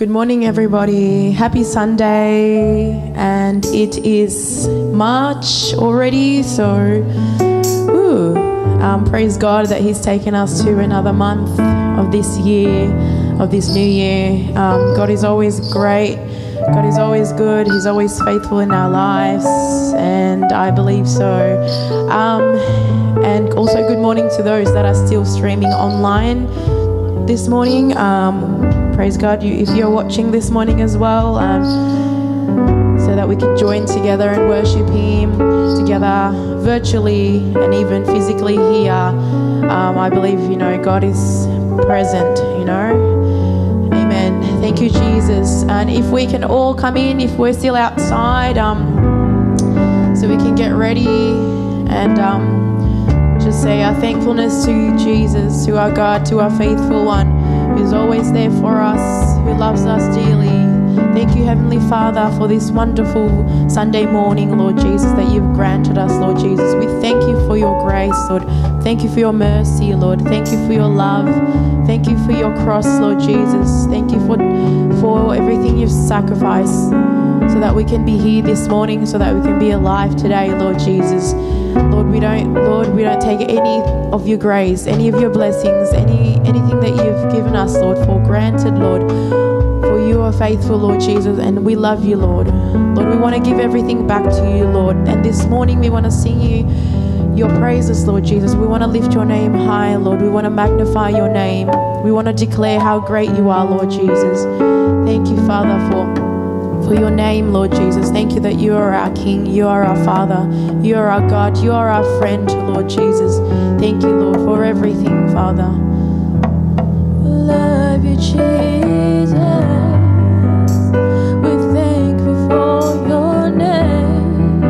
Good morning, everybody. Happy Sunday, and it is March already, so praise God that He's taken us to another month of this year, of this new year. God is always great. God is always good. He's always faithful in our lives, and I believe so. And also good morning to those that are still streaming online this morning. Praise God if you're watching this morning as well, so that we can join together and worship Him together virtually and even physically here. I believe, God is present, Amen. Thank you, Jesus. And if we can all come in, if we're still outside, so we can get ready and just say our thankfulness to Jesus, to our God, to our faithful one, who's always there for us, who loves us dearly. Thank you, Heavenly Father, for this wonderful Sunday morning, Lord Jesus, that you've granted us, Lord Jesus. We thank you for your grace, Lord. Thank you for your mercy, Lord. Thank you for your love. Thank you for your cross, Lord Jesus. Thank you for everything you've sacrificed so that we can be here this morning, so that we can be alive today, Lord Jesus. Lord, we don't take any of your grace, any of your blessings, anything that you've given us, Lord, for granted, Lord. For you are faithful, Lord Jesus, and we love you, Lord. Lord, we want to give everything back to you, Lord. And this morning we want to sing your praises, Lord Jesus. We want to lift your name high, Lord. We want to magnify your name. We want to declare how great you are, Lord Jesus. Thank you, Father, for your name, Lord Jesus. Thank you that you are our King, you are our Father, you are our God, you are our friend, Lord Jesus. Thank you, Lord, for everything, Father. Love you, Jesus. We're thankful for your name.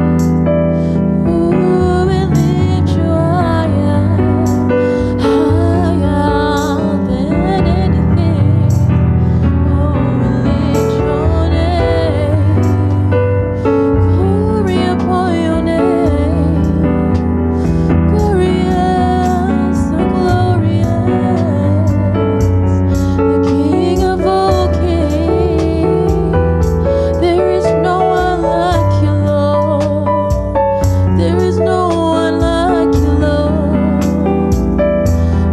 Ooh, we lift you higher, higher than anything. Oh, we lift your name. Glory upon your name. Glorious, so glorious. The King of all kings. There is no one like you, Lord. There is no one like you, Lord.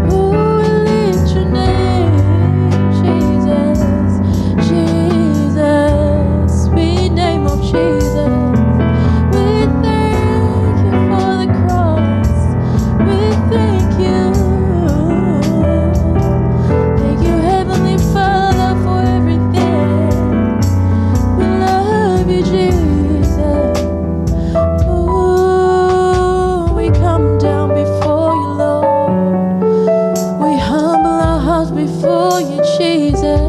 Oh, we lift your name, Jesus, Jesus, sweet name of Jesus. We thank you for the cross. We thank you. Thank you, Heavenly Father, for everything. We love you, Jesus. Oh, we come down before you, Lord. We humble our hearts before you, Jesus.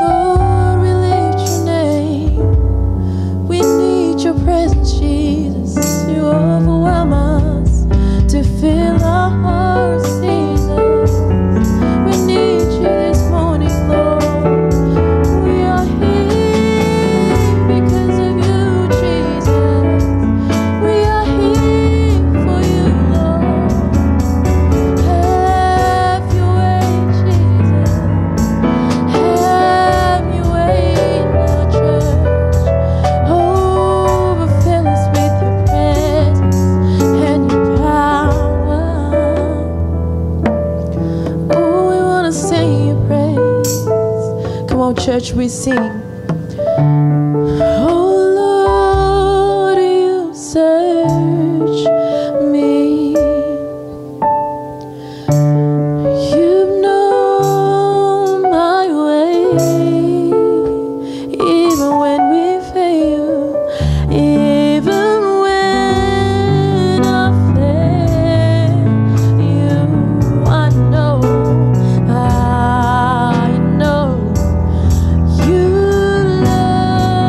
Lord, we lift your name. We need your presence, Jesus, to overwhelm us, to fill our hearts, Jesus. We need you this morning, Lord. We are here because of you, Jesus. We are here for you, Lord. Have your way, Jesus. Have your way in our church. Overfill us with your presence and your power. Oh, we want to sing your praise. Come on, church, we sing. Oh, Lord, you search me. You know my way, even when we fail, even when I fail. I know you love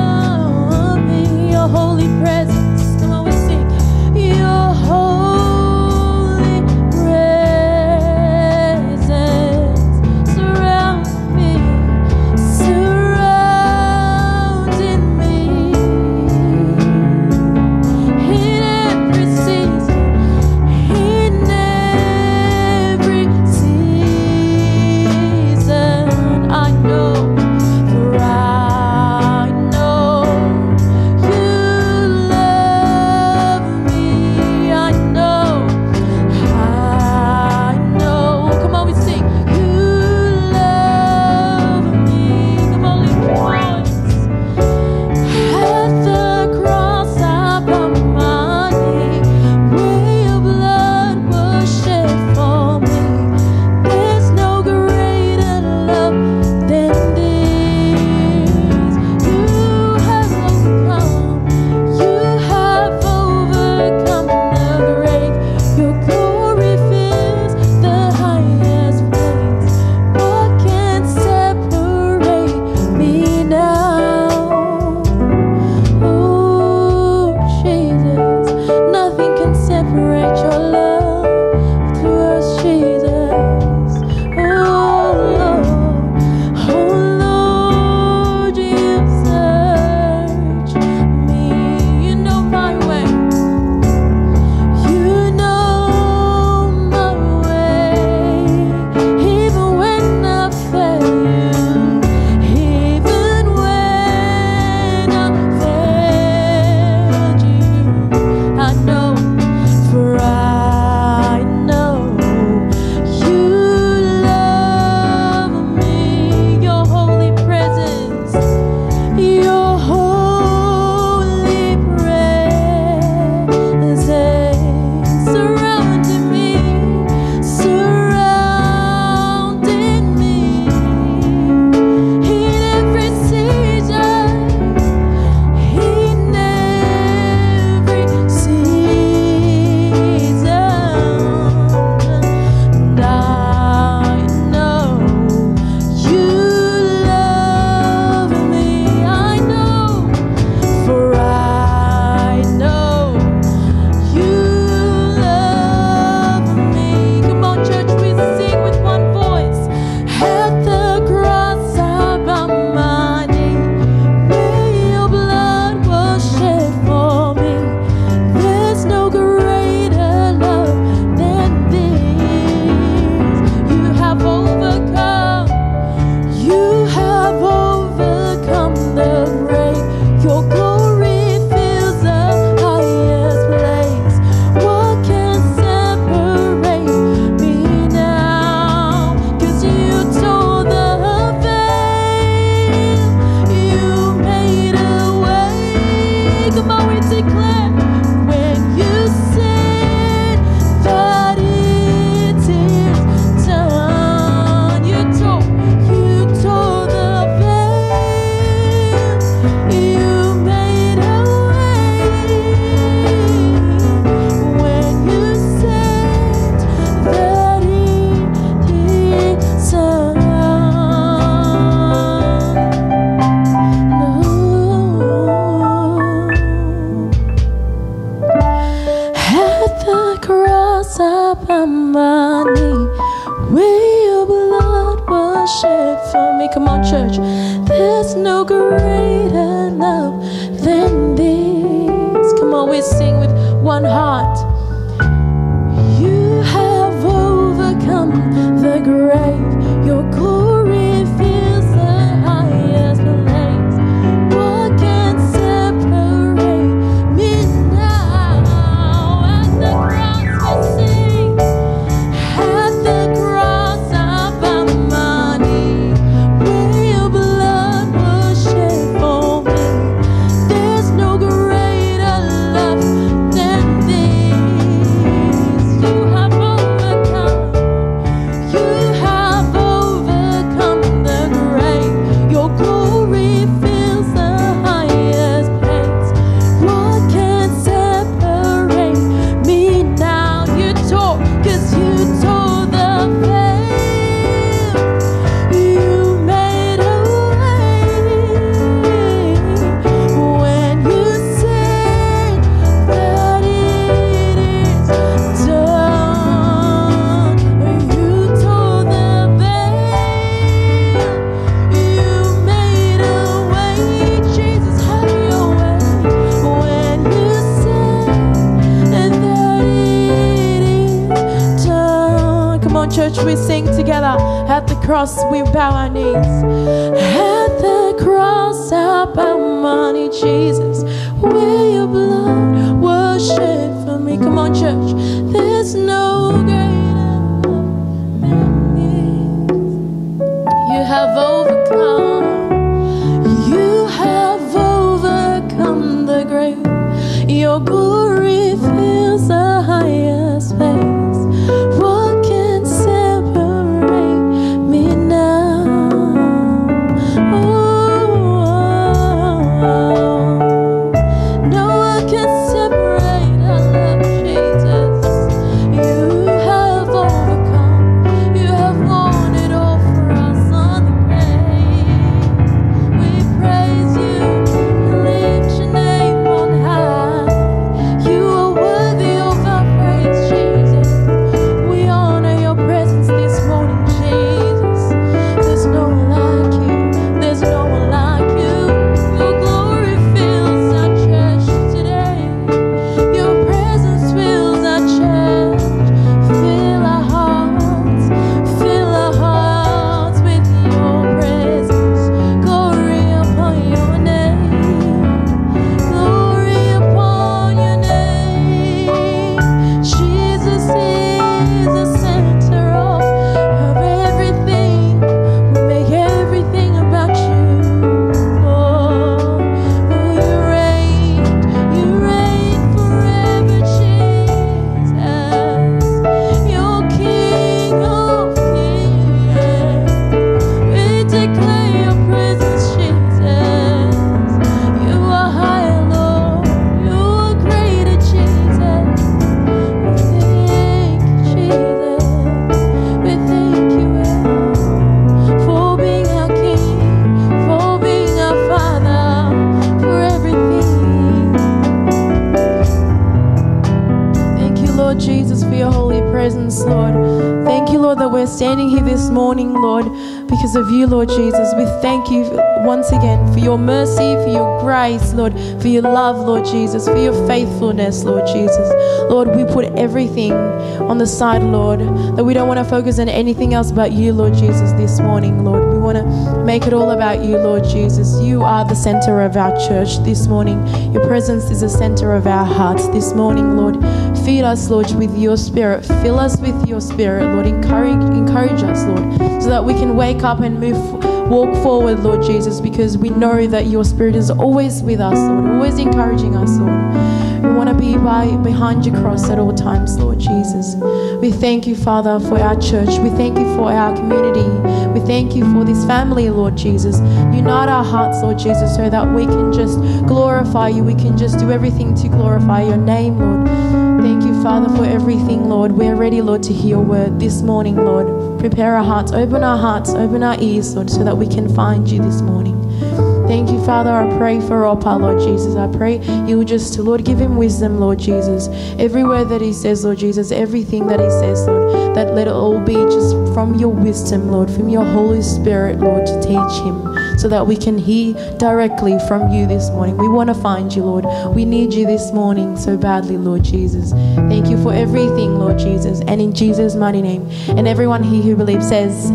church. There's no greater love than this. Come on, we sing with one heart. You have overcome the grave. Your glory fills the highest place. What can separate me now? At the cross we sing. At the cross I bow my knee, where your blood was shed for me. There's no greater love than this. You have overcome. You have overcome the grave. Your glory fills the highest place. What can separate me now? You tore, 'cause you tore the veil. You made a way when you said that it is done. You tore the veil. You made a way. Jesus, have your way when you said that it is done. Come on, church, we sing together. At the cross we bow our knees. At the cross I bow my knee, Jesus, where your blood was shed for me. Come on, church, there's no greater love than this. You have overcome. You have overcome the grave. Your glory fills the highest place. What can separate me now? No one can separate our love, Jesus. You have overcome. You have won it all for us on the grave. We praise you and lift your name on high. You are worthy of our praise, Jesus. We honor your presence this morning, Jesus. There's no one like you. There's no one like you. Your glory fills our church today. Your presence fills our church. Fill our hearts. Fill our hearts with your presence. Glory upon your name. Glory upon your name. Jesus is the center of everything. We make everything about you, Lord. You reign forever, Jesus. You're King of kings. We declare your presence, Jesus. You are higher, Lord. You are greater, Jesus. We thank you, Jesus. We thank you for being our King, for being our Father, for everything. Thank you, Lord Jesus, for your holy presence, Lord. Thank you, Lord, that we're standing here this morning, Lord, because of you, Lord Jesus. We thank you once again for your mercy, for your grace, Lord, for your love, Lord Jesus, for your faithfulness, Lord Jesus. Lord, we put everything on the side, Lord, that we don't want to focus on anything else but you, Lord Jesus, this morning, Lord. We want to make it all about you, Lord Jesus. You are the center of our church this morning. Your presence is the center of our hearts this morning, Lord. Feed us, Lord, with your spirit. Fill us with your spirit, Lord. Encourage us, Lord, so that we can wake up and walk forward, Lord Jesus, because we know that your spirit is always with us, Lord, always encouraging us, Lord. We want to be behind your cross at all times, Lord Jesus. We thank you, Father, for our church. We thank you for our community. We thank you for this family, Lord Jesus. Unite our hearts, Lord Jesus, so that we can just glorify you. We can just do everything to glorify your name, Lord. Thank you, Father, for everything, Lord. We're ready, Lord, to hear your word this morning, Lord. Prepare our hearts, open our ears, Lord, so that we can find you this morning. Thank you, Father. I pray for Opa, Lord Jesus. I pray you will just, Lord, give him wisdom, Lord Jesus. Every word that he says, Lord Jesus, everything that he says, Lord, that let it all be just from your wisdom, Lord, from your Holy Spirit, Lord, to teach him, so that we can hear directly from you this morning. We want to find you, Lord. We need you this morning so badly, Lord Jesus. Thank you for everything, Lord Jesus. And in Jesus' mighty name. And everyone here who believes says,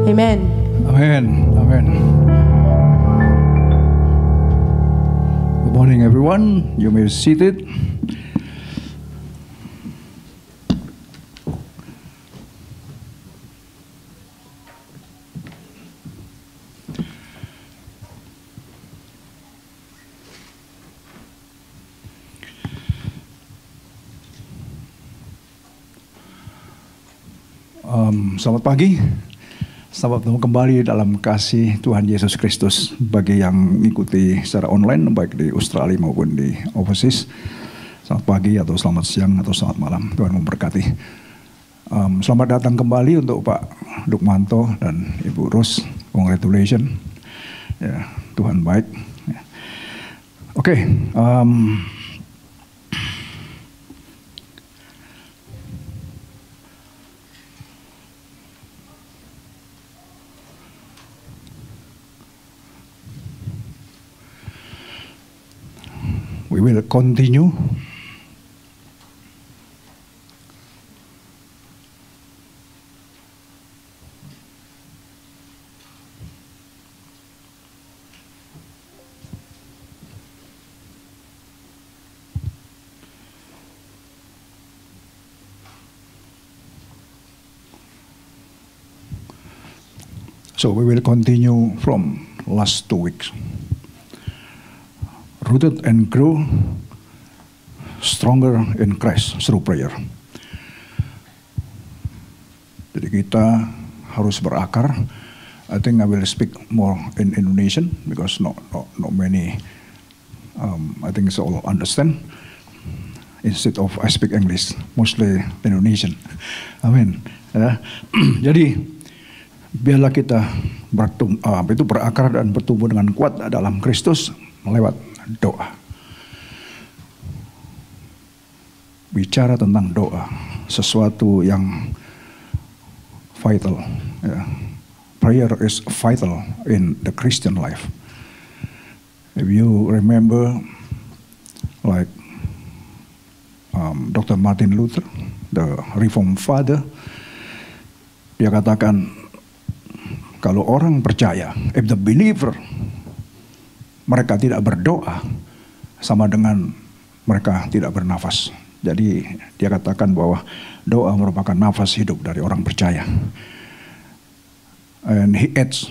Amen. Amen. Amen. Good morning, everyone. You may be seated. Selamat pagi. Selamat bertemu kembali dalam kasih Tuhan Yesus Kristus. Bagi yang mengikuti secara online, baik di Australia maupun di overseas, selamat pagi atau selamat siang atau selamat malam. Tuhan memberkati. Selamat datang kembali untuk Pak Lukmanto dan Ibu Ros. Congratulations. Ya, Tuhan baik. Oke. We will continue. So we will continue from last 2 weeks. Rooted and grow stronger in Christ through prayer. Jadi kita harus berakar. I think I will speak more in Indonesian because not many. I think it's all understand. Instead of I speak English, mostly Indonesian. Amin. Ya. Jadi biarlah kita berakar dan bertumbuh dengan kuat dalam Kristus lewat doa. Bicara tentang doa, sesuatu yang vital. Ya. Prayer is vital in the Christian life. If you remember, like Dr. Martin Luther, the Reformed Father, dia katakan, kalau orang percaya, if the believer, mereka tidak berdoa, sama dengan mereka tidak bernafas. Jadi dia katakan bahwa doa merupakan nafas hidup dari orang percaya. And he adds,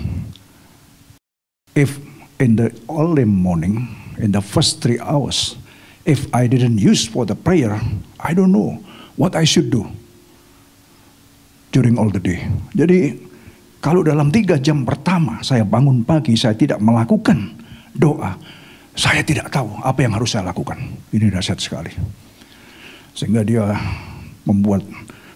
if in the early morning, in the first 3 hours, if I didn't use for the prayer, I don't know what I should do during all the day. Jadi kalau dalam 3 jam pertama saya bangun pagi, saya tidak melakukan doa, saya tidak tahu apa yang harus saya lakukan. Ini dahsyat sekali. Sehingga dia membuat,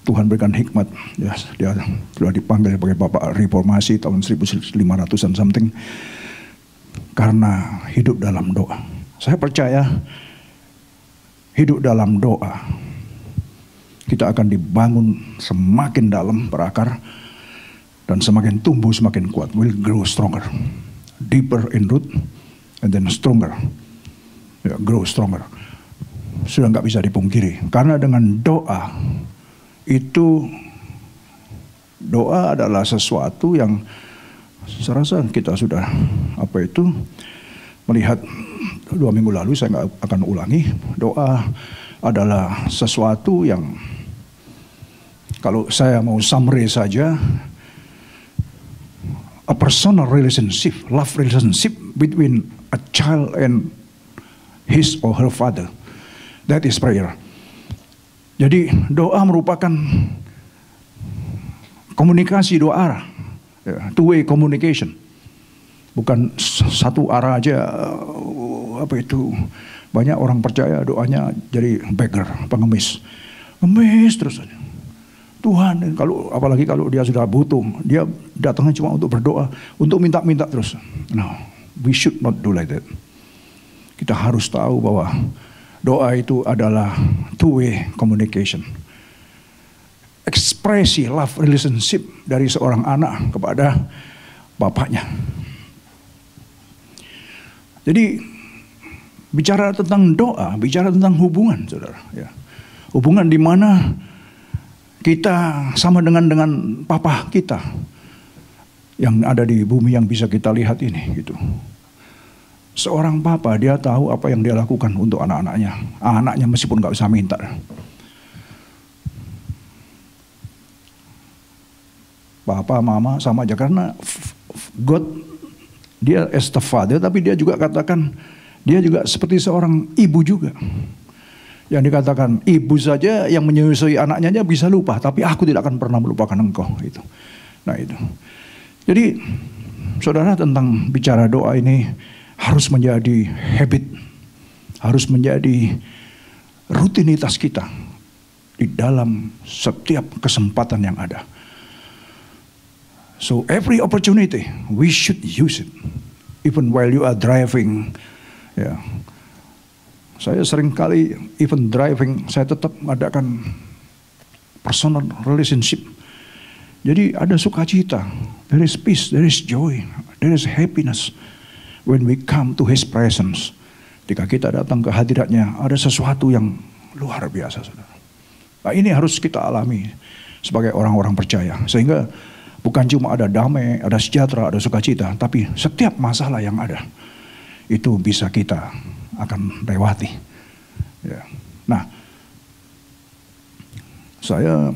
Tuhan berikan hikmat. Ya, dia sudah dipanggil sebagai Bapak Reformasi tahun 1500-an something. Karena hidup dalam doa. Saya percaya hidup dalam doa, kita akan dibangun semakin dalam berakar. Dan semakin tumbuh semakin kuat. Will grow stronger. Deeper in root. And then stronger, ya, grow stronger. Sudah nggak bisa dipungkiri. Karena dengan doa itu, doa adalah sesuatu yang saya rasa kita sudah melihat 2 minggu lalu. Saya nggak akan ulangi. Doa adalah sesuatu yang, kalau saya mau summary saja, a personal relationship, love relationship between a child and his or her father. That is prayer. Jadi doa merupakan komunikasi 2 arah, two-way communication. Bukan satu arah aja. Banyak orang percaya doanya jadi beggar, pengemis, ngemis terus saja. Tuhan, apalagi kalau dia sudah butuh, dia datangnya cuma untuk berdoa, untuk minta-minta terus. No, We should not do like that. Kita harus tahu bahwa doa itu adalah two-way communication. Ekspresi love relationship dari seorang anak kepada bapaknya. Jadi bicara tentang doa, bicara tentang hubungan, saudara. Ya. Hubungan di mana kita sama dengan papa kita yang ada di bumi yang bisa kita lihat ini, gitu. Seorang papa, dia tahu apa yang dia lakukan untuk anak-anaknya. Anaknya meskipun nggak bisa minta. Papa, mama sama aja, karena God, dia as the father, tapi dia juga katakan, dia juga seperti seorang ibu juga. Yang dikatakan, ibu saja yang menyusui anaknya bisa lupa, tapi aku tidak akan pernah melupakan engkau. Itu. Nah itu. Jadi, saudara, tentang bicara doa ini harus menjadi habit, harus menjadi rutinitas kita di dalam setiap kesempatan yang ada. So every opportunity we should use it, even while you are driving. Ya, saya sering kali even driving saya tetap mengadakan personal relationship. Jadi ada sukacita, there is peace, there is joy, there is happiness when we come to His presence. Ketika kita datang ke hadiratnya, ada sesuatu yang luar biasa, saudara. Nah, ini harus kita alami sebagai orang-orang percaya, sehingga bukan cuma ada damai, ada sejahtera, ada sukacita, tapi setiap masalah yang ada itu bisa kita akan lewati. Ya. Nah, saya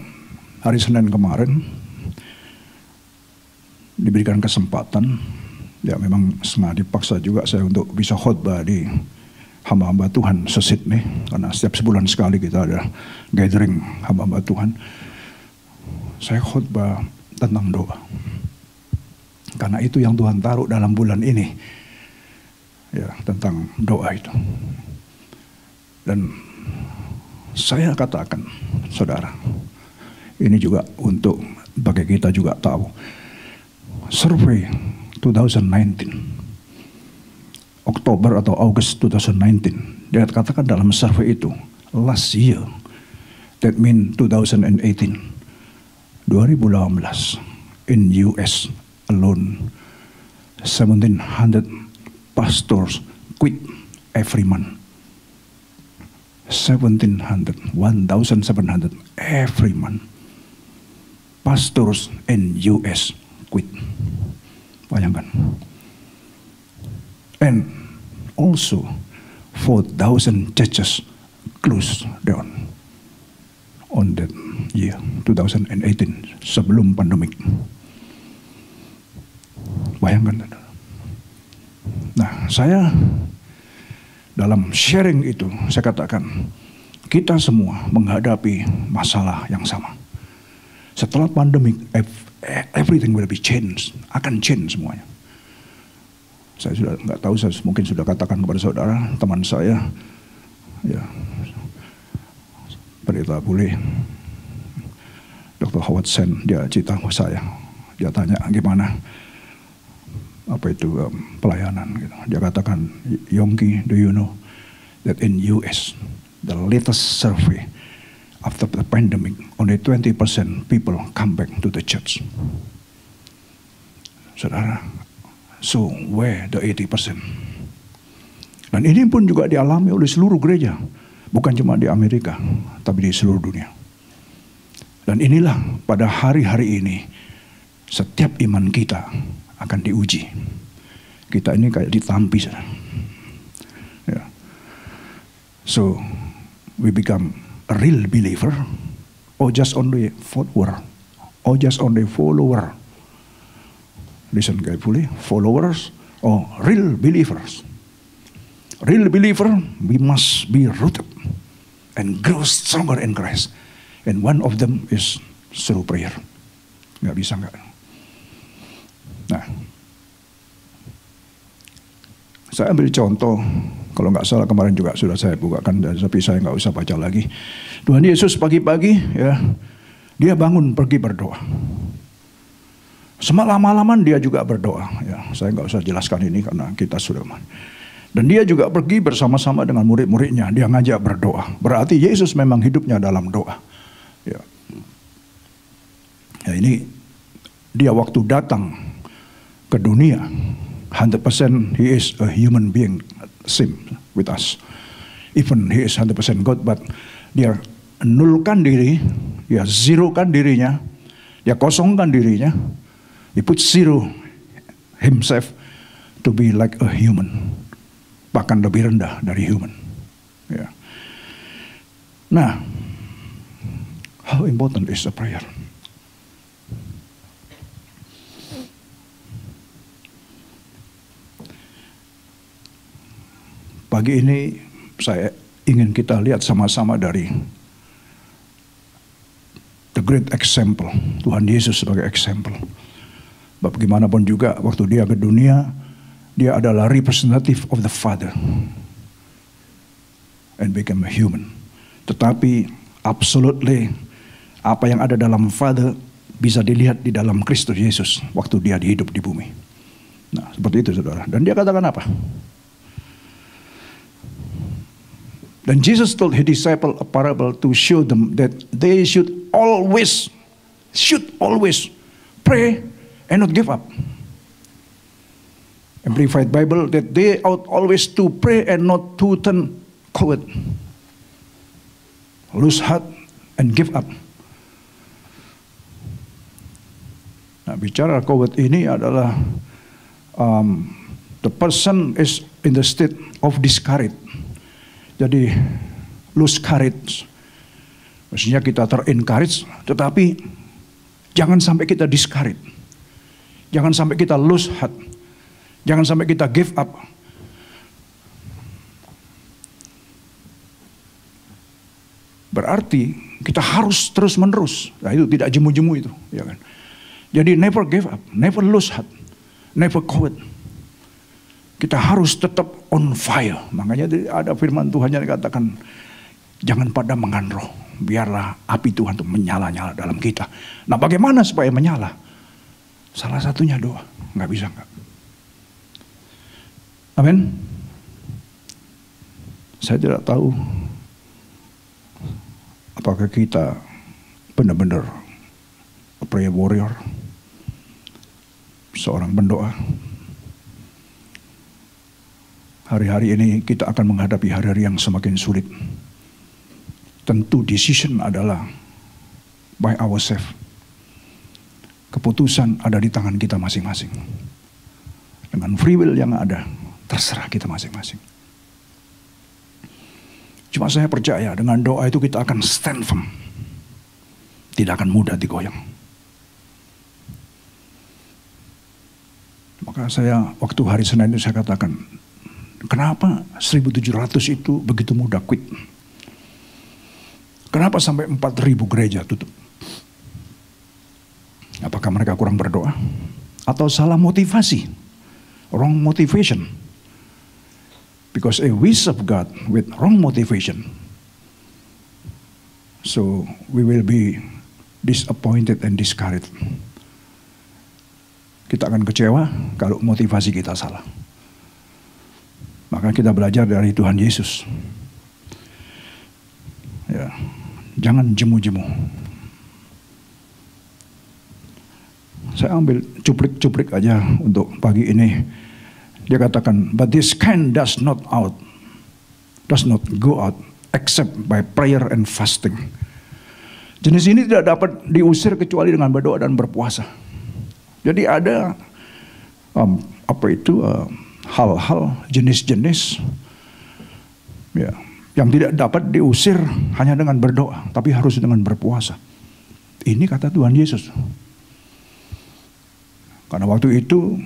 hari Senin kemarin diberikan kesempatan, ya memang sengaja dipaksa juga saya untuk bisa khotbah di hamba-hamba Tuhan se-Sydney, karena setiap sebulan sekali kita ada gathering hamba-hamba Tuhan. Saya khotbah tentang doa, karena itu yang Tuhan taruh dalam bulan ini, ya, tentang doa itu. Dan saya katakan, saudara, ini juga untuk bagi kita juga tahu, survei 2019 Oktober atau Agustus 2019, dia katakan dalam survei itu, last year, that mean 2018, 2018, in US alone, 1,700 pastors quit every month. 1,700 every month. Pastors in US quit. Bayangkan. And also 4,000 churches closed down on that year 2018, sebelum pandemik. Bayangkan. Nah, saya dalam sharing itu saya katakan, kita semua menghadapi masalah yang sama. Setelah pandemik, everything will be changed, akan change semuanya. Saya sudah nggak tahu, saya mungkin sudah katakan kepada saudara, teman saya, ya, Pendeta Bule, Dr. Howard Sen, dia cerita ke saya. Dia tanya gimana, apa itu pelayanan. Gitu. Dia katakan, Yongki, do you know that in US, the latest survey after the pandemic, only 20% people come back to the church. Saudara, so where the 80%? Dan ini pun juga dialami oleh seluruh gereja. Bukan cuma di Amerika, tapi di seluruh dunia. Dan inilah pada hari-hari ini, setiap iman kita akan diuji. Kita ini kayak ditampi. Ya. So, we become a real believer, or just only follower, or just only follower. Listen carefully, followers or real believers. Real believer, we must be rooted and grow stronger in Christ. And one of them is through prayer. Nggak bisa nggak. Nah, saya ambil contoh, kalau nggak salah kemarin juga sudah saya bukakan, tapi saya nggak usah baca lagi. Tuhan Yesus pagi-pagi, ya, dia bangun pergi berdoa. Semalam-malaman dia juga berdoa. Ya, saya nggak usah jelaskan ini karena kita sudah. Dan dia juga pergi bersama-sama dengan murid-muridnya. Dia ngajak berdoa. Berarti Yesus memang hidupnya dalam doa. Ya. Ya, ini dia waktu datang ke dunia, 100% he is a human being, same with us. Even he is 100% God, but dia nulkan diri, dia zerokan dirinya, dia kosongkan dirinya. He put zero himself to be like a human, bahkan lebih rendah dari human. Ya. Nah, how important is a prayer? Pagi ini saya ingin kita lihat sama-sama dari the great example, Tuhan Yesus sebagai example. Bagaimanapun juga waktu dia ke dunia, dia adalah representative of the Father and became a human. Tetapi absolutely apa yang ada dalam Father bisa dilihat di dalam Kristus Yesus waktu dia hidup di bumi. Nah, seperti itu saudara. Dan dia katakan apa? Dan Jesus told his disciple a parable to show them that they should always pray and not give up. Amplified Bible, that they ought always to pray and not to turn coward, lose heart and give up. Nah, bicara coward ini adalah the person is in the state of discourage. Jadi lose courage. Maksudnya kita ter-encourage, tetapi jangan sampai kita discourage. Jangan sampai kita lose heart. Jangan sampai kita give up. Berarti kita harus terus-menerus. Nah, itu tidak jemu-jemu itu, ya kan? Jadi never give up, never lose heart, never quit. Kita harus tetap on fire. Makanya ada firman Tuhan yang dikatakan, jangan padamkan roh, biarlah api Tuhan itu menyala-nyala dalam kita. Nah, bagaimana supaya menyala? Salah satunya doa. Nggak bisa nggak. Amin. Saya tidak tahu apakah kita benar-benar a prayer warrior, seorang pendoa. Hari-hari ini kita akan menghadapi hari-hari yang semakin sulit. Tentu decision adalah by ourselves. Keputusan ada di tangan kita masing-masing. Dengan free will yang ada, terserah kita masing-masing. Cuma saya percaya dengan doa itu kita akan stand firm. Tidak akan mudah digoyang. Maka saya waktu hari Senin itu saya katakan, kenapa 1700 itu begitu mudah quit? Kenapa sampai 4000 gereja tutup? Apakah mereka kurang berdoa? Atau salah motivasi? Wrong motivation. Because we serve God with wrong motivation, so we will be disappointed and discouraged. Kita akan kecewa kalau motivasi kita salah. Maka kita belajar dari Tuhan Yesus. Ya, jangan jemu-jemu. Saya ambil cuplik-cuplik aja untuk pagi ini. Dia katakan, but this kind does not go out except by prayer and fasting. Jenis ini tidak dapat diusir kecuali dengan berdoa dan berpuasa. Jadi ada hal-hal jenis-jenis ya, yang tidak dapat diusir hanya dengan berdoa, tapi harus dengan berpuasa. Ini kata Tuhan Yesus. Karena waktu itu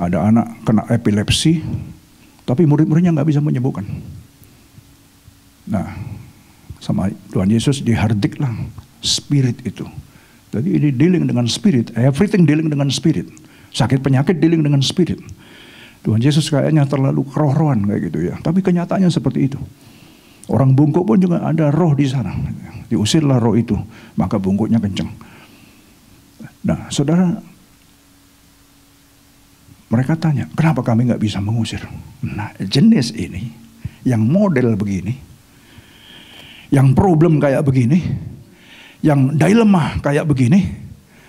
ada anak kena epilepsi, tapi murid-muridnya nggak bisa menyembuhkan. Nah, sama Tuhan Yesus dihardiklah spirit itu. Jadi ini dealing dengan spirit, everything dealing dengan spirit. Sakit penyakit dealing dengan spirit. Tuhan Yesus kayaknya terlalu roh-rohan kayak gitu ya. Tapi kenyataannya seperti itu. Orang bungkuk pun juga ada roh di sana. Diusirlah roh itu, maka bungkuknya kencang. Nah, saudara, Mereka tanya, kenapa kami nggak bisa mengusir? Nah, jenis ini, yang model begini, yang problem kayak begini, yang dilema kayak begini,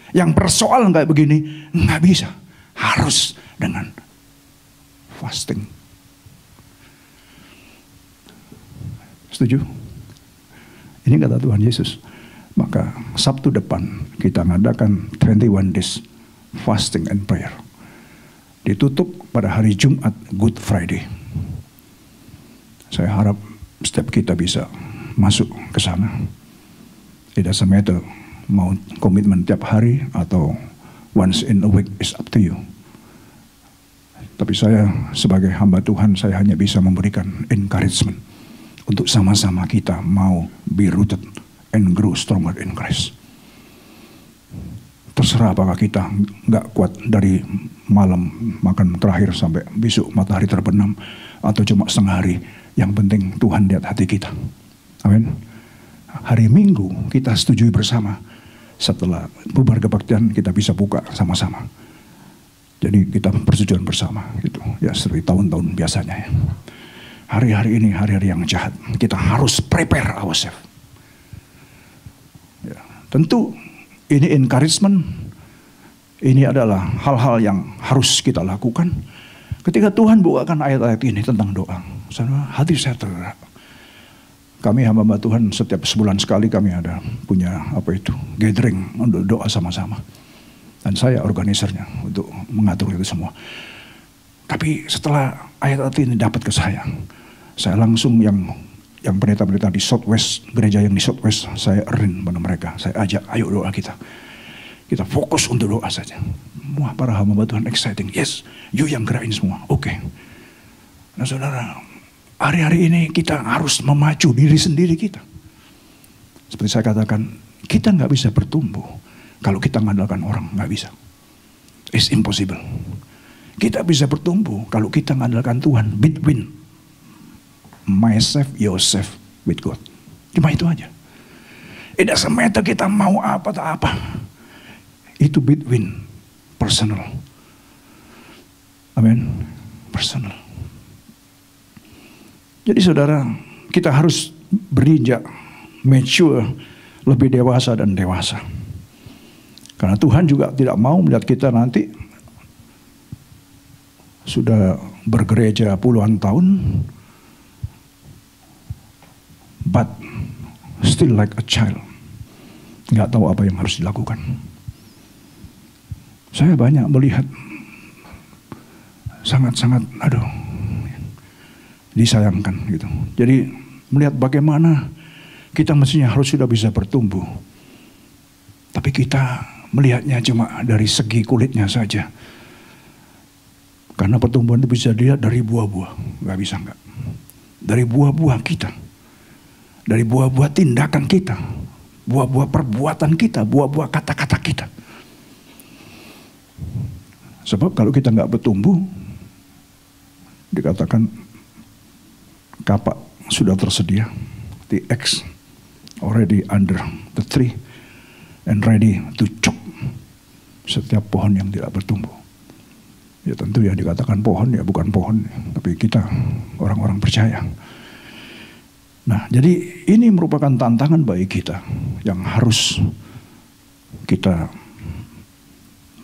yang persoalan kayak begini, nggak bisa. Harus dengan fasting. Setuju? Ini kata Tuhan Yesus. Maka Sabtu depan kita ngadakan 21 days fasting and prayer. Ditutup pada hari Jumat, Good Friday. Saya harap setiap kita bisa masuk ke sana. It doesn't matter mau komitmen tiap hari atau once in a week, is up to you. Tapi saya sebagai hamba Tuhan, saya hanya bisa memberikan encouragement untuk sama-sama kita mau be rooted and grow stronger in Christ. Terserah apakah kita nggak kuat dari malam makan terakhir sampai besok matahari terbenam, atau cuma setengah hari. Yang penting Tuhan lihat hati kita. Amin. Hari Minggu kita setujui bersama. Setelah bubar kebaktian kita bisa buka sama-sama. Jadi kita persetujuan bersama gitu. Ya seperti tahun-tahun biasanya ya. Hari-hari ini hari-hari yang jahat. Kita harus prepare ourselves. Ya, tentu ini encouragement. Ini adalah hal-hal yang harus kita lakukan. Ketika Tuhan bukakan ayat-ayat ini tentang doa, hati saya tergerak. Kami hamba Tuhan setiap sebulan sekali kami ada punya gathering untuk doa sama-sama. Dan saya organisernya untuk mengatur itu semua. Tapi setelah ayat-ayat ini dapat ke saya langsung yang pendeta-pendeta di Southwest, gereja yang di Southwest, saya erin pada mereka. Saya ajak, ayo doa kita. Kita fokus untuk doa saja. Wah, para hamba Tuhan exciting. Yes, you yang gerakin semua. Oke. Nah saudara, hari-hari ini kita harus memacu diri sendiri kita. Seperti saya katakan, kita nggak bisa bertumbuh kalau kita mengandalkan orang, nggak bisa. It's impossible. Kita bisa bertumbuh kalau kita mengandalkan Tuhan. Between myself, yourself, with God. Cuma itu aja. It doesn't matter kita mau apa atau apa. Itu between personal. Amin. Personal. Jadi saudara, kita harus berinjak mature, lebih dewasa dan dewasa. Karena Tuhan juga tidak mau melihat kita nanti sudah bergereja puluhan tahun, but still like a child. Nggak tahu apa yang harus dilakukan. Saya banyak melihat sangat-sangat, disayangkan gitu. Jadi melihat bagaimana kita mestinya harus sudah bisa bertumbuh. Tapi kita melihatnya cuma dari segi kulitnya saja. Karena pertumbuhan itu bisa dilihat dari buah-buah. Nggak bisa nggak. Dari buah-buah kita. Dari buah-buah tindakan kita. Buah-buah perbuatan kita. Buah-buah kata-kata kita. Sebab kalau kita nggak bertumbuh, dikatakan kapak sudah tersedia, the eggs already under the tree and ready to chop setiap pohon yang tidak bertumbuh. Ya tentu ya dikatakan pohon ya bukan pohon, tapi kita orang-orang percaya. Nah jadi ini merupakan tantangan bagi kita yang harus kita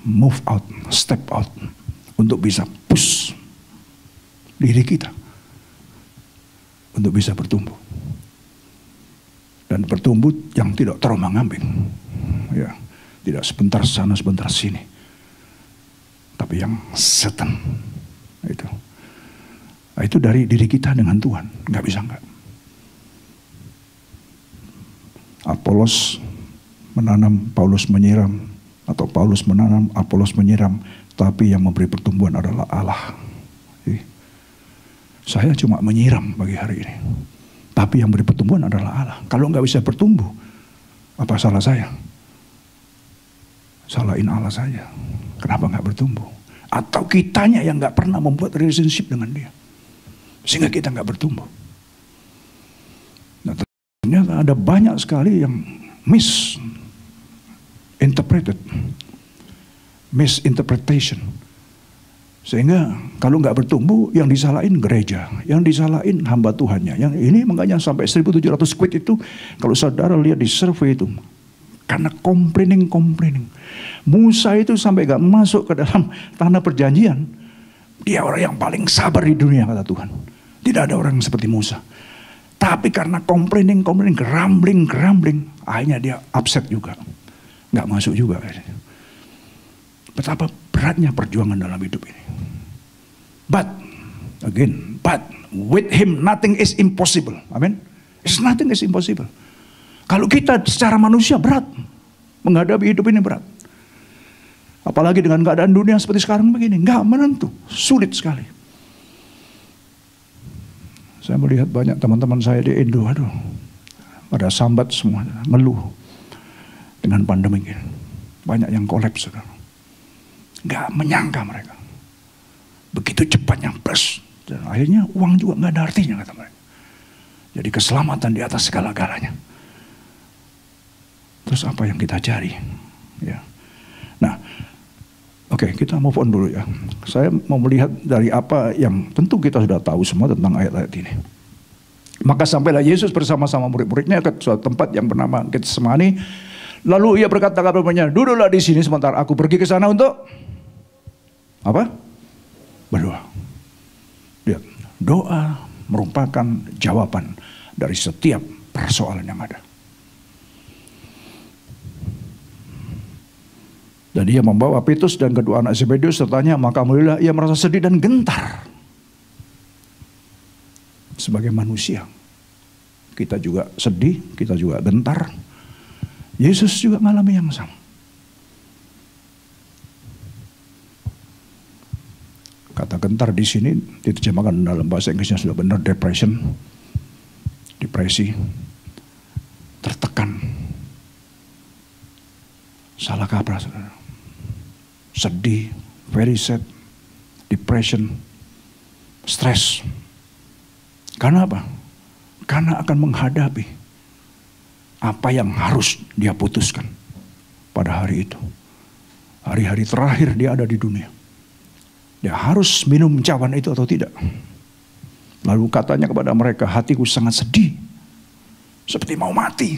move out, step out untuk bisa push diri kita untuk bisa bertumbuh dan bertumbuh yang tidak terombang-ambing, ya tidak sebentar sana sebentar sini, tapi yang certain itu. Nah, itu dari diri kita dengan Tuhan, nggak bisa nggak. Apolos menanam, Paulus menyiram. Atau Paulus menanam, Apolos menyiram, tapi yang memberi pertumbuhan adalah Allah. Saya cuma menyiram bagi hari ini, tapi yang memberi pertumbuhan adalah Allah. Kalau nggak bisa bertumbuh, apa salah saya? Salahin Allah saja. Kenapa nggak bertumbuh? Atau kitanya yang nggak pernah membuat relationship dengan Dia, sehingga kita nggak bertumbuh. Nah, ternyata ada banyak sekali yang misinterpretation Sehingga kalau nggak bertumbuh, yang disalahin gereja, yang disalahin hamba Tuhannya. Yang ini makanya sampai 1.700 quit itu, kalau saudara lihat di survei itu, karena complaining. Musa itu sampai gak masuk ke dalam tanah perjanjian. Dia orang yang paling sabar di dunia, kata Tuhan. Tidak ada orang seperti Musa. Tapi karena complaining, grumbling, akhirnya dia upset juga. Gak masuk juga. Betapa beratnya perjuangan dalam hidup ini. But with him nothing is impossible. Amin. Nothing is impossible. Kalau kita secara manusia berat, menghadapi hidup ini berat. Apalagi dengan keadaan dunia seperti sekarang begini, nggak menentu, sulit sekali. Saya melihat banyak teman-teman saya di Indo, pada sambat semua, ngeluh dengan pandemi ini. Banyak yang kolaps, saudara. Nggak menyangka mereka. Begitu cepatnya, dan akhirnya uang juga nggak ada artinya, kata mereka. Jadi keselamatan di atas segala-galanya. Terus apa yang kita cari? Ya. Nah, oke, kita move on dulu ya. Saya mau melihat dari apa yang tentu kita sudah tahu semua tentang ayat-ayat ini. Maka sampailah Yesus bersama-sama murid-muridnya ke suatu tempat yang bernama Getsemani. Lalu ia berkata kepada muridnya, duduklah di sini sementara aku pergi ke sana untuk apa? Berdoa. Lihat, doa merupakan jawaban dari setiap persoalan yang ada. Dan ia membawa Petrus dan kedua anak Zebedeus sertanya, maka mulailah ia merasa sedih dan gentar. Sebagai manusia, kita juga sedih, kita juga gentar. Yesus juga mengalami yang sama. Kata gentar di sini diterjemahkan dalam bahasa Inggrisnya sudah benar, depresi, tertekan, salah kaprah, saudara. Sedih, very sad, depression, stress. Karena apa? Karena akan menghadapi apa yang harus dia putuskan pada hari itu. Hari-hari terakhir dia ada di dunia. Dia harus minum cawan itu atau tidak. Lalu katanya kepada mereka, hatiku sangat sedih, seperti mau mati.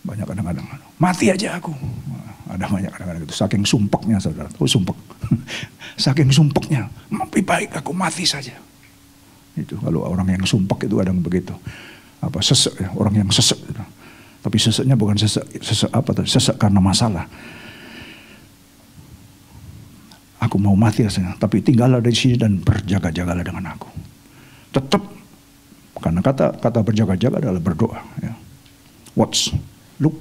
Banyak kadang-kadang, mati aja aku. Ada banyak kadang-kadang itu, saking sumpeknya, saudara. Oh, sumpek. Saking sumpeknya, lebih baik aku mati saja. Itu kalau orang yang sumpek itu kadang begitu. Apa sesek ya, orang yang sesek. Tapi seseknya bukan sesek karena masalah. Aku mau mati rasanya, tapi tinggallah di sini dan berjaga-jagalah dengan aku. Tetap, karena kata berjaga-jaga adalah berdoa. Ya. Watch, look,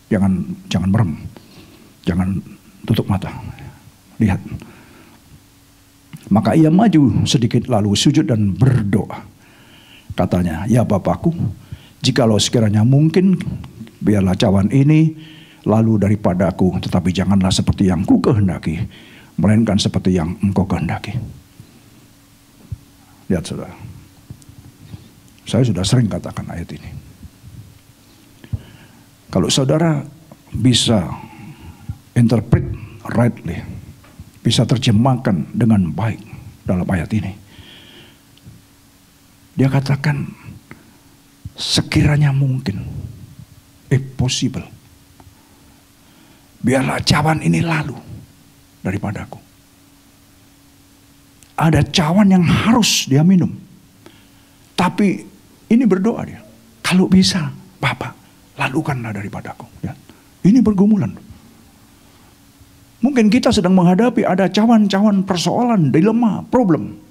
jangan merem, jangan tutup mata, lihat. Maka ia maju sedikit lalu sujud dan berdoa. Katanya, ya Bapakku, jikalau sekiranya mungkin, biarlah cawan ini lalu daripadaku, tetapi janganlah seperti yang ku kehendaki, melainkan seperti yang engkau kehendaki. Lihat saudara, saya sudah sering katakan ayat ini. Kalau saudara bisa interpret rightly, bisa terjemahkan dengan baik dalam ayat ini. Dia katakan, sekiranya mungkin, if possible, biarlah cawan ini lalu daripadaku. Ada cawan yang harus dia minum. Tapi ini berdoa dia. Kalau bisa, Bapak, lalukanlah daripadaku. Ya. Ini pergumulan. Mungkin kita sedang menghadapi ada cawan-cawan persoalan, dilema, problem.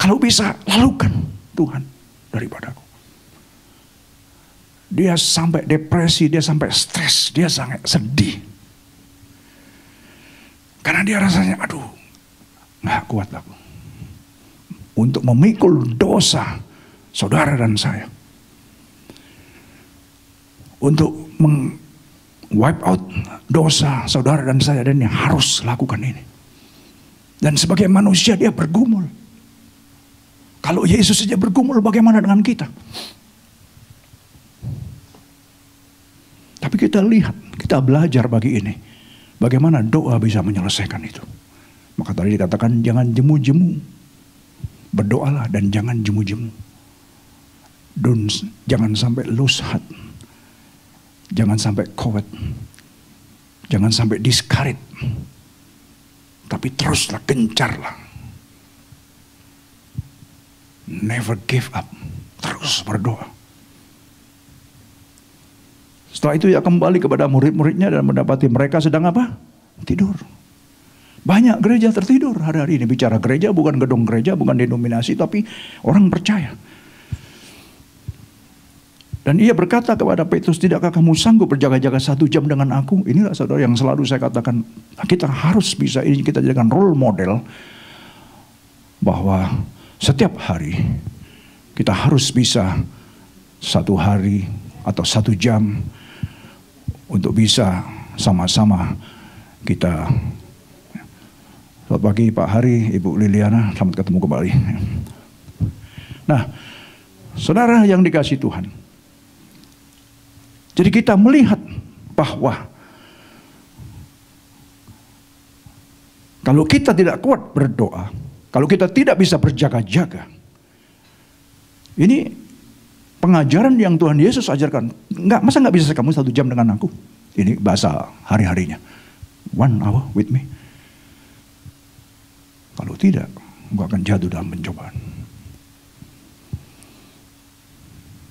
Kalau bisa, lalukan Tuhan daripadaku. Dia sampai depresi, dia sampai stres, dia sangat sedih. Karena dia rasanya, aduh, nggak kuat aku untuk memikul dosa saudara dan saya, untuk wipe out dosa saudara dan saya, dan yang harus lakukan ini. Dan sebagai manusia dia bergumul. Kalau Yesus saja bergumul, bagaimana dengan kita? Tapi kita lihat, kita belajar bagi ini, bagaimana doa bisa menyelesaikan itu. Maka tadi dikatakan jangan jemu-jemu. Berdoalah dan jangan jemu-jemu. Jangan sampai lose heart. Jangan sampai coward. Jangan sampai discourage. Tapi teruslah, gencarlah. Never give up. Terus berdoa. Setelah itu ia kembali kepada murid-muridnya dan mendapati mereka sedang apa? Tidur. Banyak gereja tertidur hari-hari ini. Bicara gereja bukan gedung gereja, bukan denominasi, tapi orang percaya. Dan ia berkata kepada Petrus, tidakkah kamu sanggup berjaga-jaga 1 jam dengan aku? Inilah saudara yang selalu saya katakan, kita harus bisa, ini kita jadikan role model, bahwa setiap hari kita harus bisa 1 hari atau 1 jam untuk bisa sama-sama kita. Selamat pagi Pak Hari, Ibu Liliana, selamat ketemu kembali. Nah, saudara yang dikasihi Tuhan, jadi kita melihat bahwa kalau kita tidak kuat berdoa, kalau kita tidak bisa berjaga-jaga, ini pengajaran yang Tuhan Yesus ajarkan. Masa nggak bisa kamu 1 jam dengan aku? Ini bahasa hari-harinya. 1 hour with me. Kalau tidak, engkau akan jatuh dalam pencobaan.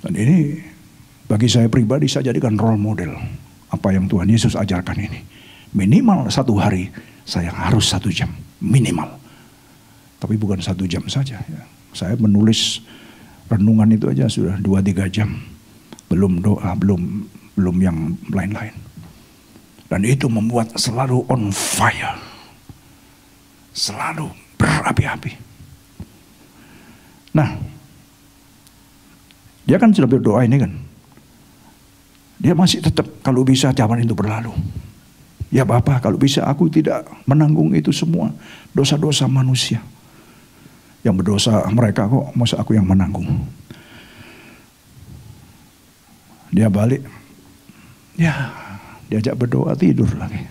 Dan ini bagi saya pribadi, saya jadikan role model apa yang Tuhan Yesus ajarkan ini. Minimal 1 hari saya harus 1 jam, minimal. Tapi bukan 1 jam saja. Ya. Saya menulis renungan itu aja sudah 2-3 jam, belum doa, belum yang lain-lain. Dan itu membuat selalu on fire, selalu berapi-api. Nah, dia kan sudah berdoa ini kan. Dia masih tetap kalau bisa zaman itu berlalu. Ya Bapa, kalau bisa aku tidak menanggung itu semua dosa-dosa manusia. Yang berdosa mereka kok, masa aku yang menanggung. Dia balik, ya diajak berdoa, tidur lagi.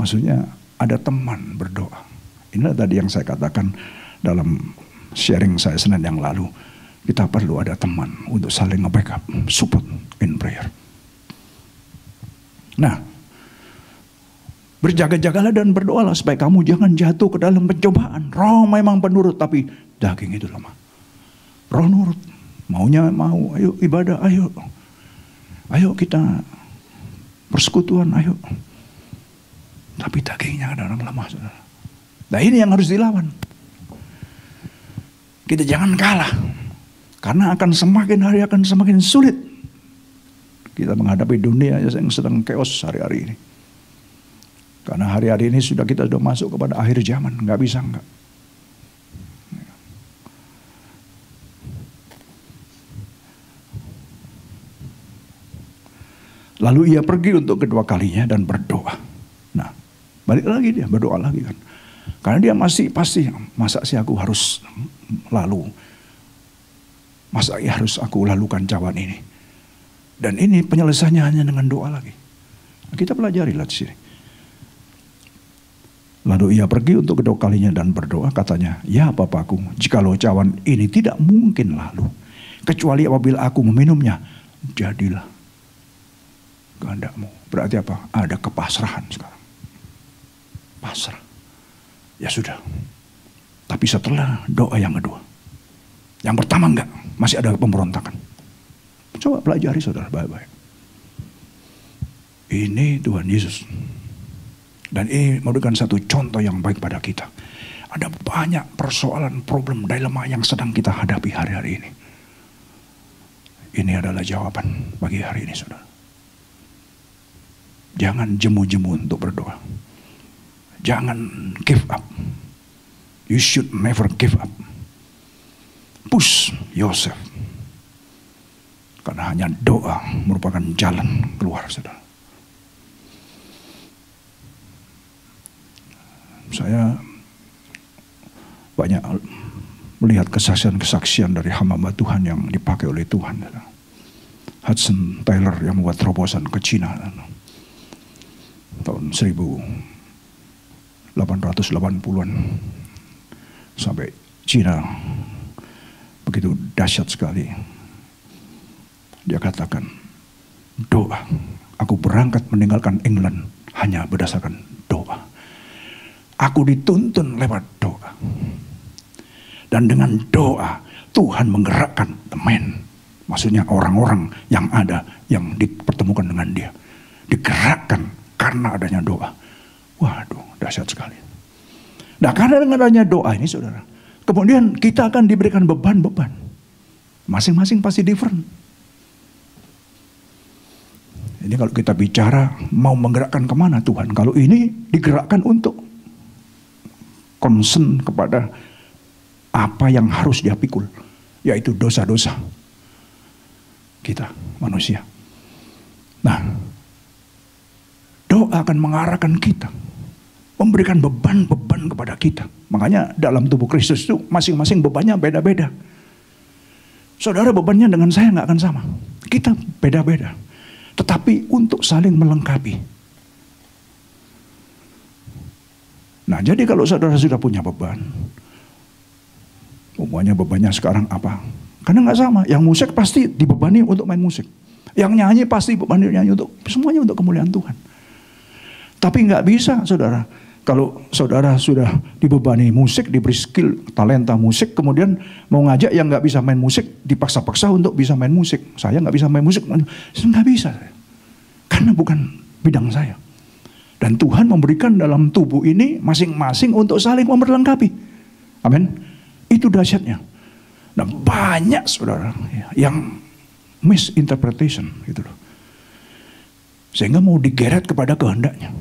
Maksudnya ada teman berdoa. Inilah tadi yang saya katakan dalam sharing saya Senin yang lalu. Kita perlu ada teman untuk saling nge-backup, support in prayer. Nah, berjaga-jagalah dan berdoalah supaya kamu jangan jatuh ke dalam pencobaan. Roh memang penurut, tapi daging itu lemah. Roh nurut, maunya mau, ayo ibadah, ayo. Ayo kita persekutuan, ayo. Tapi dagingnya kadang-kadang lemah. Saudara. Nah ini yang harus dilawan. Kita jangan kalah. Karena akan semakin hari akan semakin sulit. Kita menghadapi dunia yang sedang chaos hari-hari ini. Karena hari-hari ini kita sudah masuk kepada akhir zaman. Nggak bisa enggak. Lalu ia pergi untuk kedua kalinya dan berdoa. Nah, balik lagi dia berdoa lagi kan. Karena dia masih pasti, masa sih aku harus lalu. Masa ya harus aku lalukan cawan ini. Dan ini penyelesaiannya hanya dengan doa lagi. Nah, kita pelajarilah di sini. Lalu ia pergi untuk kedua kalinya dan berdoa, katanya, ya Bapakku, jikalau cawan ini tidak mungkin lalu, kecuali apabila aku meminumnya, jadilah kehendakmu. Berarti apa? Ada kepasrahan sekarang. Pasrah. Ya sudah. Tapi setelah doa yang kedua. Yang pertama enggak. Masih ada pemberontakan. Coba pelajari saudara baik-baik. Ini Tuhan Yesus. Dan ini memberikan satu contoh yang baik pada kita. Ada banyak persoalan, problem, dilema yang sedang kita hadapi hari-hari ini. Ini adalah jawaban bagi hari ini saudara. Jangan jemu-jemu untuk berdoa. Jangan give up. You should never give up. Push yourself. Karena hanya doa merupakan jalan keluar saudara. Saya banyak melihat kesaksian-kesaksian dari hamba Tuhan yang dipakai oleh Tuhan. Hudson Taylor yang membuat terobosan ke Cina tahun 1890 1880-an sampai Cina. Begitu dahsyat sekali. Dia katakan, doa. Aku berangkat meninggalkan England hanya berdasarkan doa. Aku dituntun lewat doa. Dan dengan doa Tuhan menggerakkan teman. Maksudnya orang-orang yang ada yang dipertemukan dengan dia. Digerakkan karena adanya doa. Waduh, dahsyat sekali. Nah, karena dengan adanya doa ini saudara, kemudian kita akan diberikan beban-beban. Masing-masing pasti different. Ini kalau kita bicara mau menggerakkan kemana Tuhan. Kalau ini digerakkan untuk concern kepada apa yang harus dia pikul. Yaitu dosa-dosa kita manusia. Nah, doa akan mengarahkan kita. Memberikan beban-beban kepada kita. Makanya dalam tubuh Kristus itu masing-masing bebannya beda-beda. Saudara bebannya dengan saya nggak akan sama. Kita beda-beda. Tetapi untuk saling melengkapi. Nah, jadi kalau saudara sudah punya beban, umumnya bebannya sekarang apa? Karena nggak sama. Yang musik pasti dibebani untuk main musik. Yang nyanyi pasti dibebani nyanyi untuk semuanya untuk kemuliaan Tuhan. Tapi nggak bisa, saudara. Kalau saudara sudah dibebani musik, diberi skill, talenta musik, kemudian mau ngajak yang nggak bisa main musik, dipaksa-paksa untuk bisa main musik. Saya nggak bisa main musik, nggak bisa. Karena bukan bidang saya. Dan Tuhan memberikan dalam tubuh ini masing-masing untuk saling memperlengkapi. Amin. Itu dahsyatnya. Nah, banyak saudara yang misinterpretation gitu loh. Sehingga mau digeret kepada kehendaknya.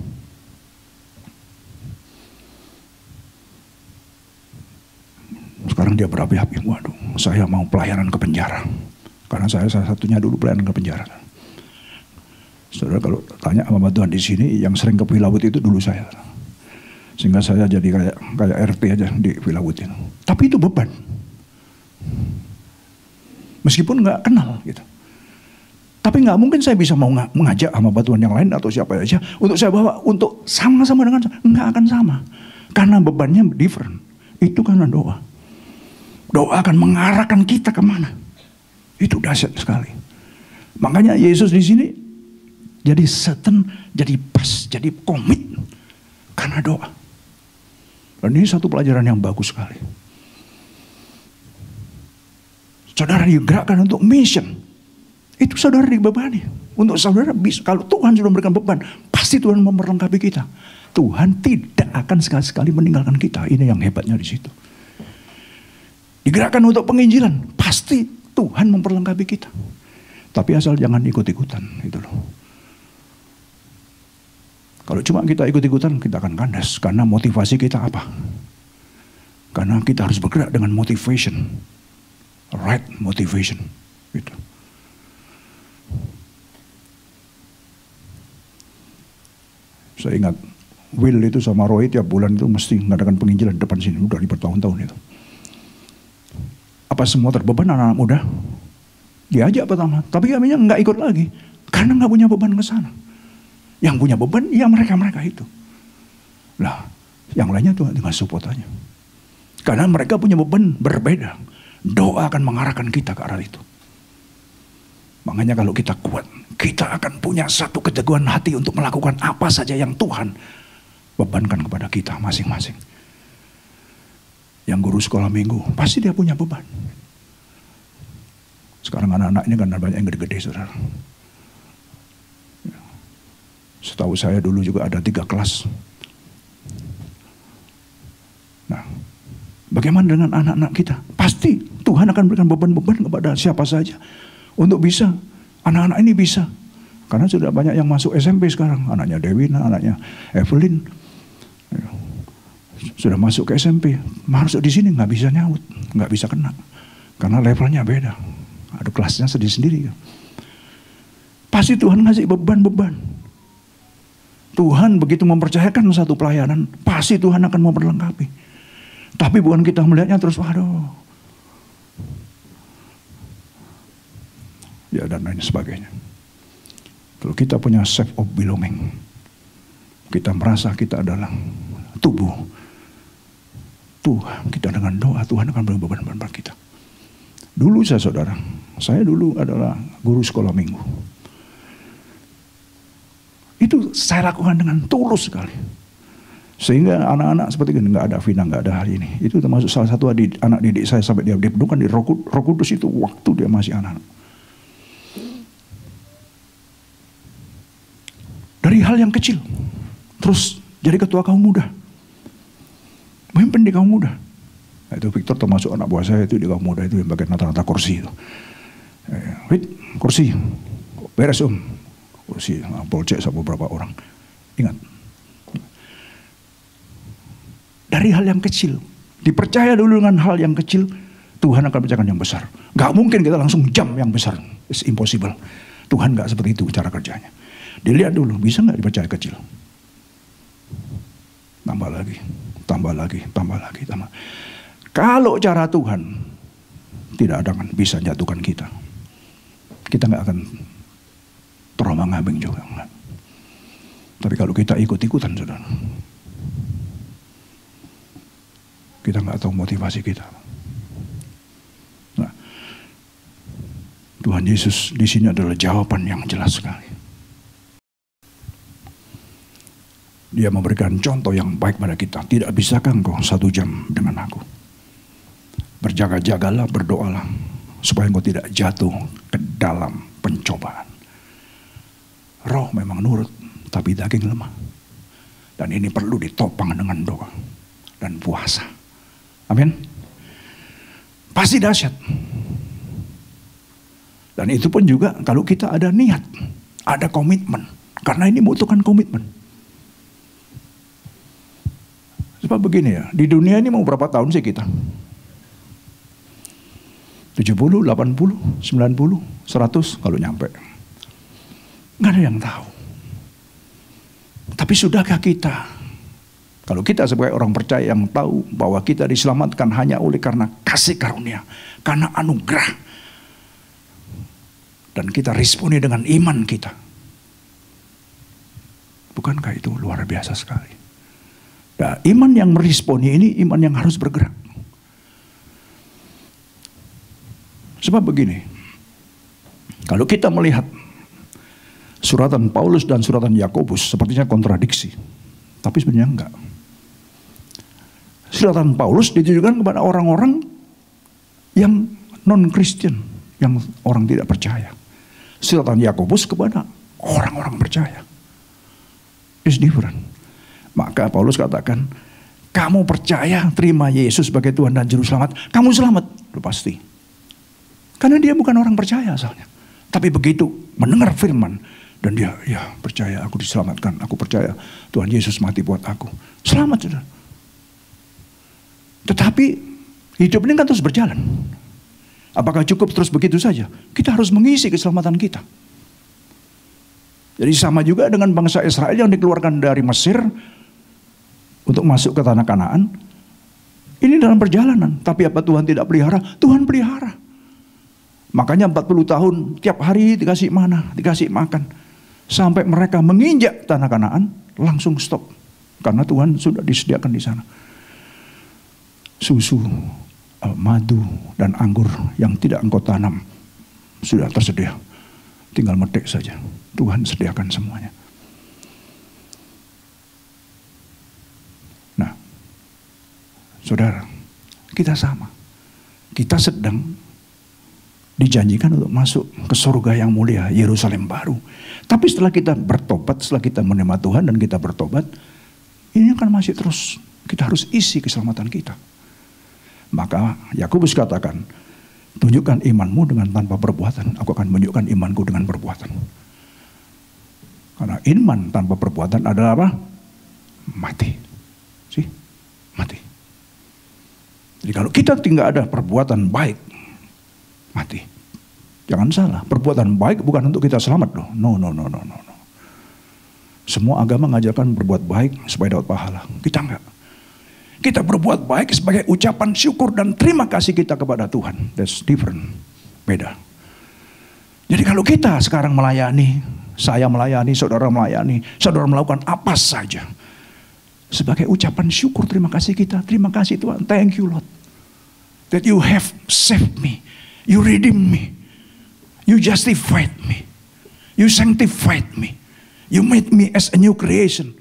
Sekarang dia berapi-api, waduh, saya mau pelayanan ke penjara. Karena saya salah satunya dulu pelayanan ke penjara. Saudara kalau tanya sama Tuhan di sini, yang sering ke Pilawut itu dulu saya. Sehingga saya jadi kayak RT aja di Pilawut itu. Tapi itu beban. Meskipun nggak kenal gitu. Tapi nggak mungkin saya bisa mau mengajak sama Tuhan yang lain atau siapa aja untuk saya bawa untuk sama-sama dengan saya. Nggak akan sama. Karena bebannya different. Itu karena doa. Doa akan mengarahkan kita kemana. Itu dahsyat sekali. Makanya Yesus di sini jadi certain, jadi pas, jadi komit karena doa. Dan ini satu pelajaran yang bagus sekali. Saudara digerakkan untuk mission. Itu saudara dibebani. Untuk saudara bisa, kalau Tuhan sudah memberikan beban, pasti Tuhan memperlengkapi kita. Tuhan tidak akan sekali-sekali meninggalkan kita. Ini yang hebatnya di situ. Digerakkan untuk penginjilan, pasti Tuhan memperlengkapi kita. Tapi asal jangan ikut-ikutan, gitu loh. Kalau cuma kita ikut-ikutan, kita akan kandas. Karena motivasi kita apa? Karena kita harus bergerak dengan motivation. Right motivation. Gitu. Saya ingat, Will itu sama Roy tiap bulan itu mesti mengadakan penginjilan depan sini. Udah bertahun-tahun itu. Apa semua terbeban anak-anak muda? Diajak pertama. Tapi kaminya nggak ikut lagi. Karena nggak punya beban ke sana. Yang punya beban, ya mereka-mereka itu. Lah, yang lainnya tuh dengan support aja. Karena mereka punya beban berbeda. Doa akan mengarahkan kita ke arah itu. Makanya kalau kita kuat, kita akan punya satu keteguhan hati untuk melakukan apa saja yang Tuhan bebankan kepada kita masing-masing. Yang guru sekolah minggu, pasti dia punya beban. Sekarang anak-anak ini kan banyak yang gede-gede, saudara. Setahu saya dulu juga ada 3 kelas. Nah, bagaimana dengan anak-anak kita? Pasti Tuhan akan berikan beban-beban kepada siapa saja. Untuk bisa, anak-anak ini bisa. Karena sudah banyak yang masuk SMP sekarang. Anaknya Dewina, anaknya Evelyn. Sudah masuk ke SMP. Masuk di sini nggak bisa nyaut. Nggak bisa kena. Karena levelnya beda. Ada kelasnya sendiri-sendiri. Pasti Tuhan ngasih beban-beban. Tuhan begitu mempercayakan satu pelayanan. Pasti Tuhan akan memperlengkapi. Tapi bukan kita melihatnya terus, waduh. Ya dan lain sebagainya. Kalau kita punya sense of belonging, kita merasa kita adalah tubuh. Tuh, kita dengan doa Tuhan akan beri beban-beban kita. Dulu saya dulu adalah guru sekolah minggu. Itu saya lakukan dengan tulus sekali. Sehingga anak-anak seperti ini, nggak ada Vina, nggak ada hari ini. Itu termasuk salah satu anak didik saya sampai dia dipedukan di Roh Kudus itu waktu dia masih anak-anak. Dari hal yang kecil, terus jadi ketua kaum muda. Memimpin di kaum muda. Nah, itu Victor termasuk anak buah saya itu di kaum muda itu yang bagian nata-nata kursi itu. Kursi, beres kursi, polcek sama beberapa orang. Ingat, dari hal yang kecil, dipercaya dulu dengan hal yang kecil, Tuhan akan percayakan yang besar. Gak mungkin kita langsung jump yang besar, it's impossible. Tuhan gak seperti itu cara kerjanya. Dilihat dulu, bisa gak dipercaya kecil? Tambah lagi. Kalau cara Tuhan tidak akan bisa jatuhkan kita. Kita nggak akan terombang-ambing juga. Enggak. Tapi kalau kita ikut-ikutan, saudara, kita nggak tahu motivasi kita. Nah, Tuhan Yesus di sini adalah jawaban yang jelas sekali. Dia memberikan contoh yang baik pada kita. Tidak bisakah engkau 1 jam dengan aku? Berjaga-jagalah, berdoalah, supaya engkau tidak jatuh ke dalam pencobaan. Roh memang nurut, tapi daging lemah. Dan ini perlu ditopang dengan doa dan puasa. Amin. Pasti dahsyat. Dan itu pun juga kalau kita ada niat, ada komitmen. Karena ini membutuhkan komitmen. Sebab begini ya, di dunia ini mau berapa tahun sih kita? 70, 80, 90, 100 kalau nyampe. Nggak ada yang tahu. Tapi sudahkah kita, kalau kita sebagai orang percaya yang tahu bahwa kita diselamatkan hanya oleh karena kasih karunia, karena anugerah, dan kita responi dengan iman kita. Bukankah itu luar biasa sekali? Nah, iman yang meresponi ini iman yang harus bergerak. Sebab begini, kalau kita melihat suratan Paulus dan suratan Yakobus sepertinya kontradiksi, tapi sebenarnya enggak. Suratan Paulus ditujukan kepada orang-orang yang non-Kristen, yang orang tidak percaya. Suratan Yakobus kepada orang-orang percaya. It's different. Maka Paulus katakan, kamu percaya terima Yesus sebagai Tuhan dan Juru Selamat, kamu selamat. Itu pasti. Karena dia bukan orang percaya asalnya. Tapi begitu mendengar firman, dan dia, ya percaya aku diselamatkan, aku percaya Tuhan Yesus mati buat aku. Selamat sudah. Tetapi hidup ini kan terus berjalan. Apakah cukup terus begitu saja? Kita harus mengisi keselamatan kita. Jadi sama juga dengan bangsa Israel yang dikeluarkan dari Mesir untuk masuk ke tanah Kanaan. Ini dalam perjalanan. Tapi apa Tuhan tidak pelihara? Tuhan pelihara. Makanya 40 tahun tiap hari dikasih mana, dikasih makan. Sampai mereka menginjak tanah Kanaan, langsung stop. Karena Tuhan sudah disediakan di sana. Susu, madu, dan anggur yang tidak engkau tanam sudah tersedia. Tinggal metik saja. Tuhan sediakan semuanya. Nah, saudara, kita sama. Kita sedang dijanjikan untuk masuk ke surga yang mulia, Yerusalem baru. Tapi setelah kita bertobat, setelah kita menerima Tuhan dan kita bertobat, ini akan masih terus. Kita harus isi keselamatan kita. Maka Yakobus katakan, tunjukkan imanmu dengan tanpa perbuatan. Aku akan menunjukkan imanku dengan perbuatan. Karena iman tanpa perbuatan adalah apa? Mati. Mati. Jadi kalau kita tidak ada perbuatan baik, mati. Jangan salah, perbuatan baik bukan untuk kita selamat loh. No. Semua agama mengajarkan berbuat baik supaya dapat pahala. Kita enggak. Kita berbuat baik sebagai ucapan syukur dan terima kasih kita kepada Tuhan. That's different. Beda. Jadi kalau kita sekarang melayani, saya melayani, saudara melakukan apa saja. sebagai ucapan syukur terima kasih kita. Terima kasih Tuhan. Thank you Lord. That you have saved me. You redeemed me. You justified me. You sanctified me. You made me as a new creation.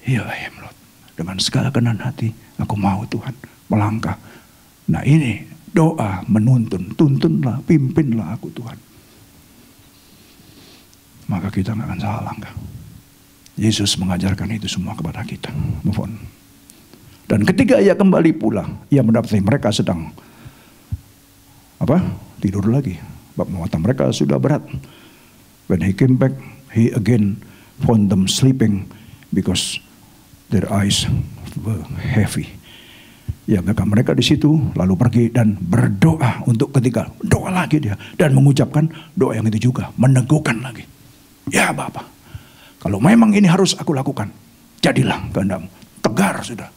Here I am Lord. Dengan segala kenan hati, aku mau Tuhan melangkah. Nah ini doa menuntun. Tuntunlah, pimpinlah aku Tuhan. Maka kita gak akan salah langkah. Yesus mengajarkan itu semua kepada kita. Move on. Dan ketika ia kembali pula, ia mendapati mereka sedang tidur lagi. Mata mereka sudah berat. When he came back, he again found them sleeping because their eyes were heavy. Ya, mereka di situ lalu pergi dan berdoa untuk ketiga. Doa lagi dia dan mengucapkan doa yang itu juga, meneguhkan lagi. Ya Bapa, kalau memang ini harus aku lakukan, jadilah kehendakmu. Tegar sudah.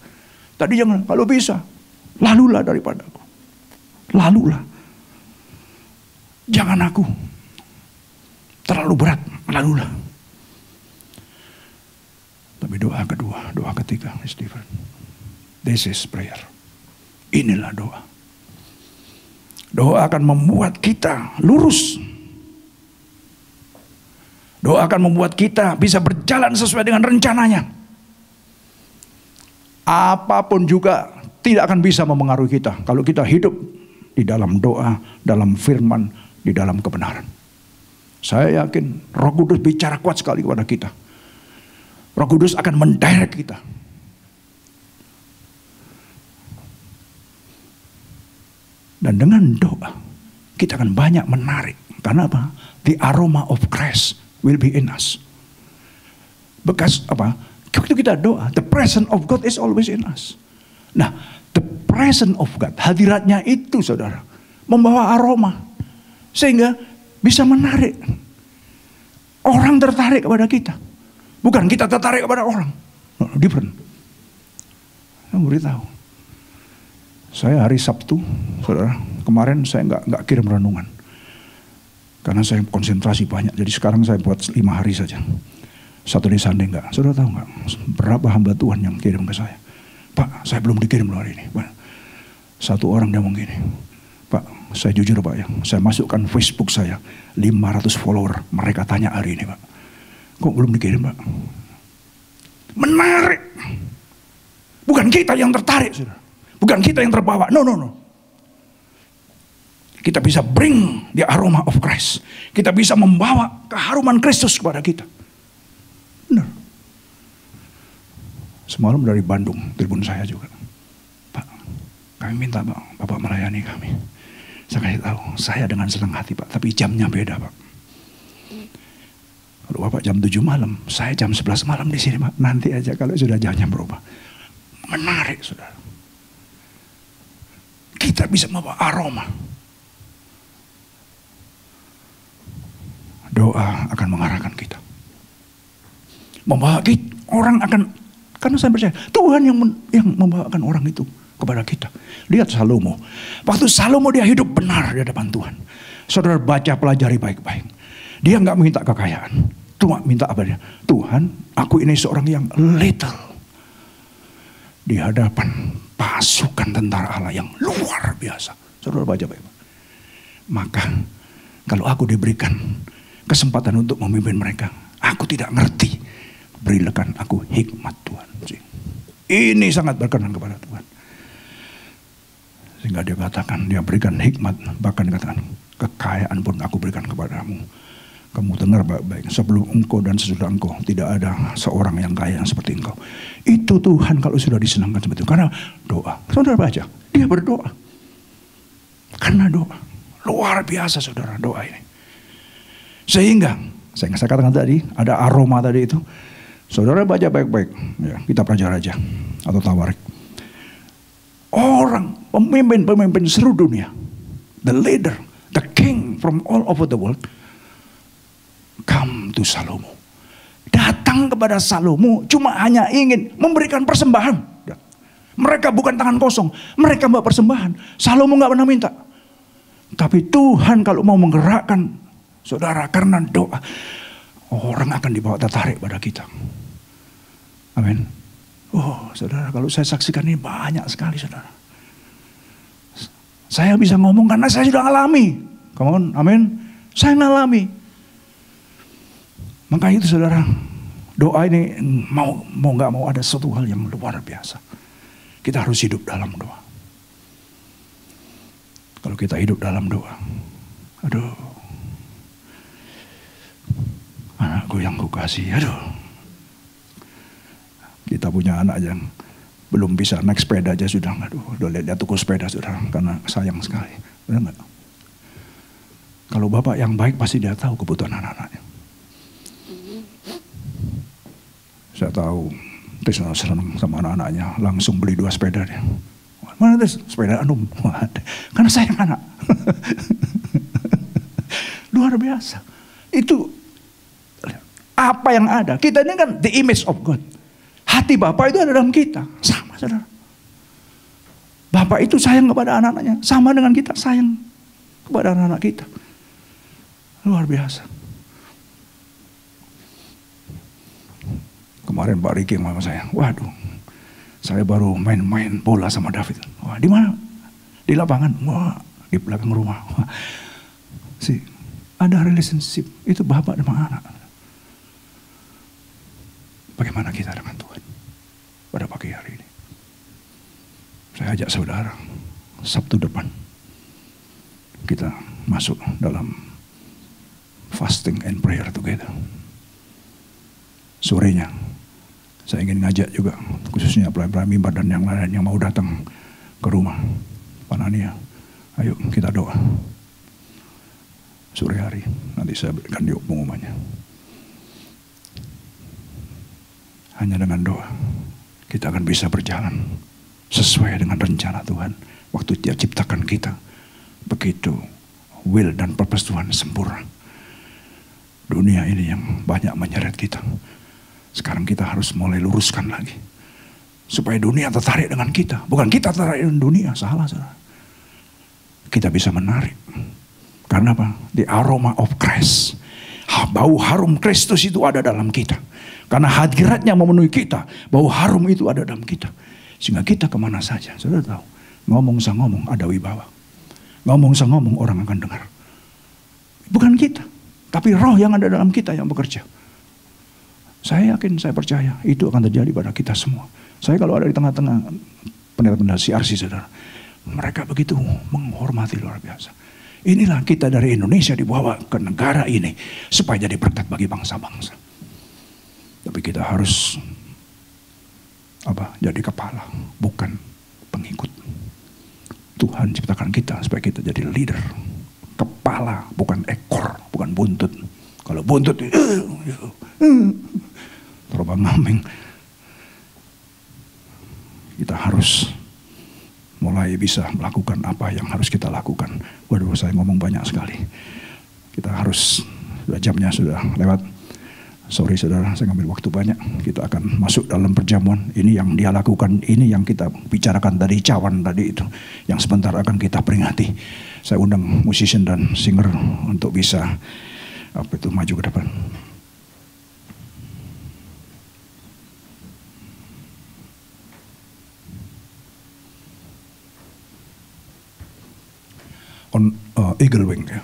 Tadi jangan, kalau bisa, lalulah daripadaku. Lalulah. Jangan aku terlalu berat, lalulah. Tapi doa kedua, doa ketiga is different. This is prayer. Inilah doa. Doa akan membuat kita lurus. Doa akan membuat kita bisa berjalan sesuai dengan rencananya. Apapun juga tidak akan bisa memengaruhi kita kalau kita hidup di dalam doa, dalam firman, di dalam kebenaran. Saya yakin Roh Kudus bicara kuat sekali kepada kita. Roh Kudus akan mendirect kita. Dan dengan doa kita akan banyak menarik. Karena apa? The aroma of Christ will be in us. Bekas waktu kita doa, the presence of God is always in us. Nah, the presence of God, hadiratnya itu saudara, membawa aroma. Sehingga bisa menarik. Orang tertarik kepada kita. Bukan kita tertarik kepada orang. No, different. Saya beritahu. Saya hari Sabtu, saudara, kemarin saya nggak kirim renungan. Karena saya konsentrasi banyak. Jadi sekarang saya buat 5 hari saja. Saturday Sunday enggak. Saudara tahu enggak? Berapa hamba Tuhan yang kirim ke saya? Pak, saya belum dikirim loh hari ini. Satu orang dia ngomong gini. Pak, saya jujur Pak ya. Saya masukkan Facebook saya. 500 follower. Mereka tanya hari ini Pak. Kok belum dikirim Pak? Menarik. Bukan kita yang tertarik saudara. Bukan kita yang terbawa. No. Kita bisa bring the aroma of Christ. Kita bisa membawa keharuman Kristus kepada kita. Benar. Semalam dari Bandung, telepon saya juga. Pak, kami minta Pak, Bapak melayani kami. Saya kasih tahu, saya dengan senang hati Pak, tapi jamnya beda Pak. Kalau Bapak jam 7 malam, saya jam 11 malam di sini Pak. Nanti aja kalau sudah jamnya berubah. Menarik saudara. Kita bisa membawa aroma. Doa akan mengarahkan kita. Membawa kita, orang akan, karena saya percaya Tuhan yang membawakan orang itu kepada kita. Lihat Salomo. Waktu Salomo dia hidup benar di hadapan Tuhan. Saudara baca, pelajari baik-baik. Dia nggak minta kekayaan. Cuma minta apa dia? Tuhan, aku ini seorang yang little. Di hadapan pasukan tentara Allah yang luar biasa. Saudara baca baik-baik. Maka kalau aku diberikan kesempatan untuk memimpin mereka, aku tidak ngerti. Berikan aku hikmat Tuhan. Ini sangat berkenan kepada Tuhan. Sehingga dia katakan, dia berikan hikmat. Bahkan dikatakan, kekayaan pun aku berikan kepadamu. Kamu dengar baik-baik. Sebelum engkau dan sesudah engkau, tidak ada seorang yang kaya yang seperti engkau. Itu Tuhan kalau sudah disenangkan seperti itu. Karena doa. Saudara baca, dia berdoa. Karena doa. Luar biasa saudara doa ini. Sehingga, saya katakan tadi, ada aroma tadi itu. Saudara baca baik-baik, ya, kita pelajari aja atau tawarik. Orang, pemimpin seluruh dunia, the leader, the king from all over the world, come to Salomo. Datang kepada Salomo, cuma hanya ingin memberikan persembahan. Mereka bukan tangan kosong, mereka membawa persembahan. Salomo nggak pernah minta, tapi Tuhan kalau mau menggerakkan saudara karena doa, orang akan dibawa tertarik pada kita. Amin. saudara, kalau saya saksikan ini banyak sekali, saudara. Saya bisa ngomong karena saya sudah alami. Come on, amin. Saya ngalami. Makanya itu, saudara, doa ini mau nggak mau ada satu hal yang luar biasa. Kita harus hidup dalam doa. Kalau kita hidup dalam doa, aduh, anakku yang kukasih, aduh. Kita punya anak yang belum bisa naik sepeda aja sudah, aduh, udah lihat dia tukul sepeda, saudara, karena sayang sekali. Benar nggak? Kalau bapak yang baik pasti dia tahu kebutuhan anak-anaknya. Saya tahu Tisna senang sama anak-anaknya, langsung beli 2 sepeda dia. Mana Tis? Sepeda Anum. Karena sayang anak. Luar biasa. Itu apa yang ada. Kita ini kan the image of God. Hati Bapak itu ada dalam kita. Sama, saudara. Bapak itu sayang kepada anak-anaknya. Sama dengan kita sayang kepada anak-anak kita. Luar biasa. Kemarin Pak Riki sama saya, waduh, saya baru main-main bola sama David. Wah, di mana? Di lapangan. Wah, di belakang rumah. Wah, ada relationship. Itu bapak sama anak. Bagaimana kita dengan Tuhan pada pagi hari ini? Saya ajak saudara, Sabtu depan kita masuk dalam fasting and prayer together. Sorenya saya ingin ngajak juga, khususnya pelayan-pelayan mimbar dan yang lain yang mau datang ke rumah Pak Nania. Ayo kita doa. Sore hari, nanti saya berikan di pengumumannya. Hanya dengan doa, kita akan bisa berjalan sesuai dengan rencana Tuhan. Waktu Dia ciptakan kita, begitu will dan purpose Tuhan sempurna. Dunia ini yang banyak menyeret kita. Sekarang kita harus mulai luruskan lagi. Supaya dunia tertarik dengan kita. Bukan kita tertarik dengan dunia, salah. Kita bisa menarik. Karena apa? The aroma of Christ. Bau harum Kristus itu ada dalam kita. Karena hadiratnya memenuhi kita. Bau harum itu ada dalam kita. Sehingga kita kemana saja. Saudara tahu. Ngomong sang ngomong ada wibawa. Ngomong sang ngomong orang akan dengar. Bukan kita. Tapi roh yang ada dalam kita yang bekerja. Saya yakin, saya percaya. Itu akan terjadi pada kita semua. Saya kalau ada di tengah-tengah pendeta-pendeta CRC, saudara. Mereka begitu menghormati luar biasa. Inilah kita dari Indonesia dibawa ke negara ini. Supaya jadi berkat bagi bangsa-bangsa. Tapi kita harus jadi kepala, bukan pengikut. Tuhan ciptakan kita supaya kita jadi leader. Kepala, bukan ekor, bukan buntut. Kalau buntut, terbang-ambing. Kita harus mulai bisa melakukan apa yang harus kita lakukan. Waduh, saya ngomong banyak sekali. Kita harus, jamnya sudah lewat. Sorry saudara, saya ngambil waktu banyak. Kita akan masuk dalam perjamuan. Ini yang dia lakukan, ini yang kita bicarakan tadi, cawan tadi itu. Yang sebentar akan kita peringati. Saya undang musician dan singer untuk bisa maju ke depan. On Eagle Wing ya.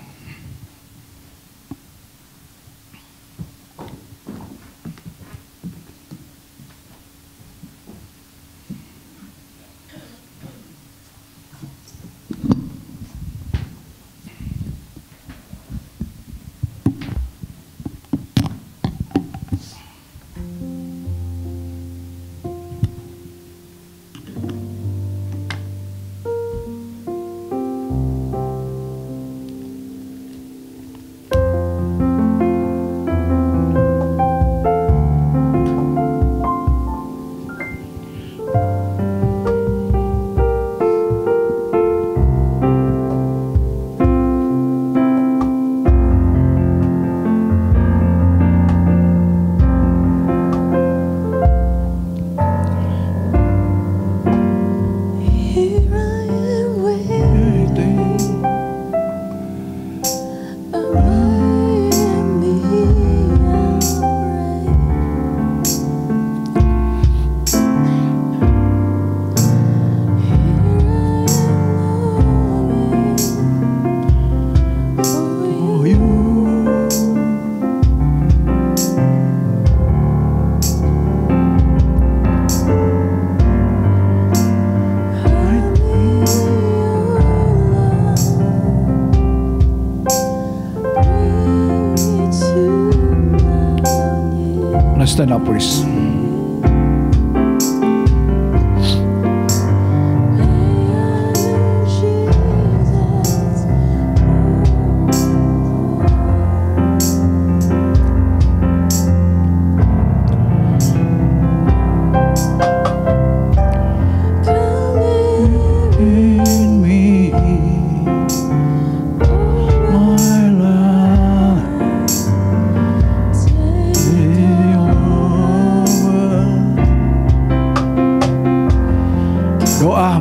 Stand up, please.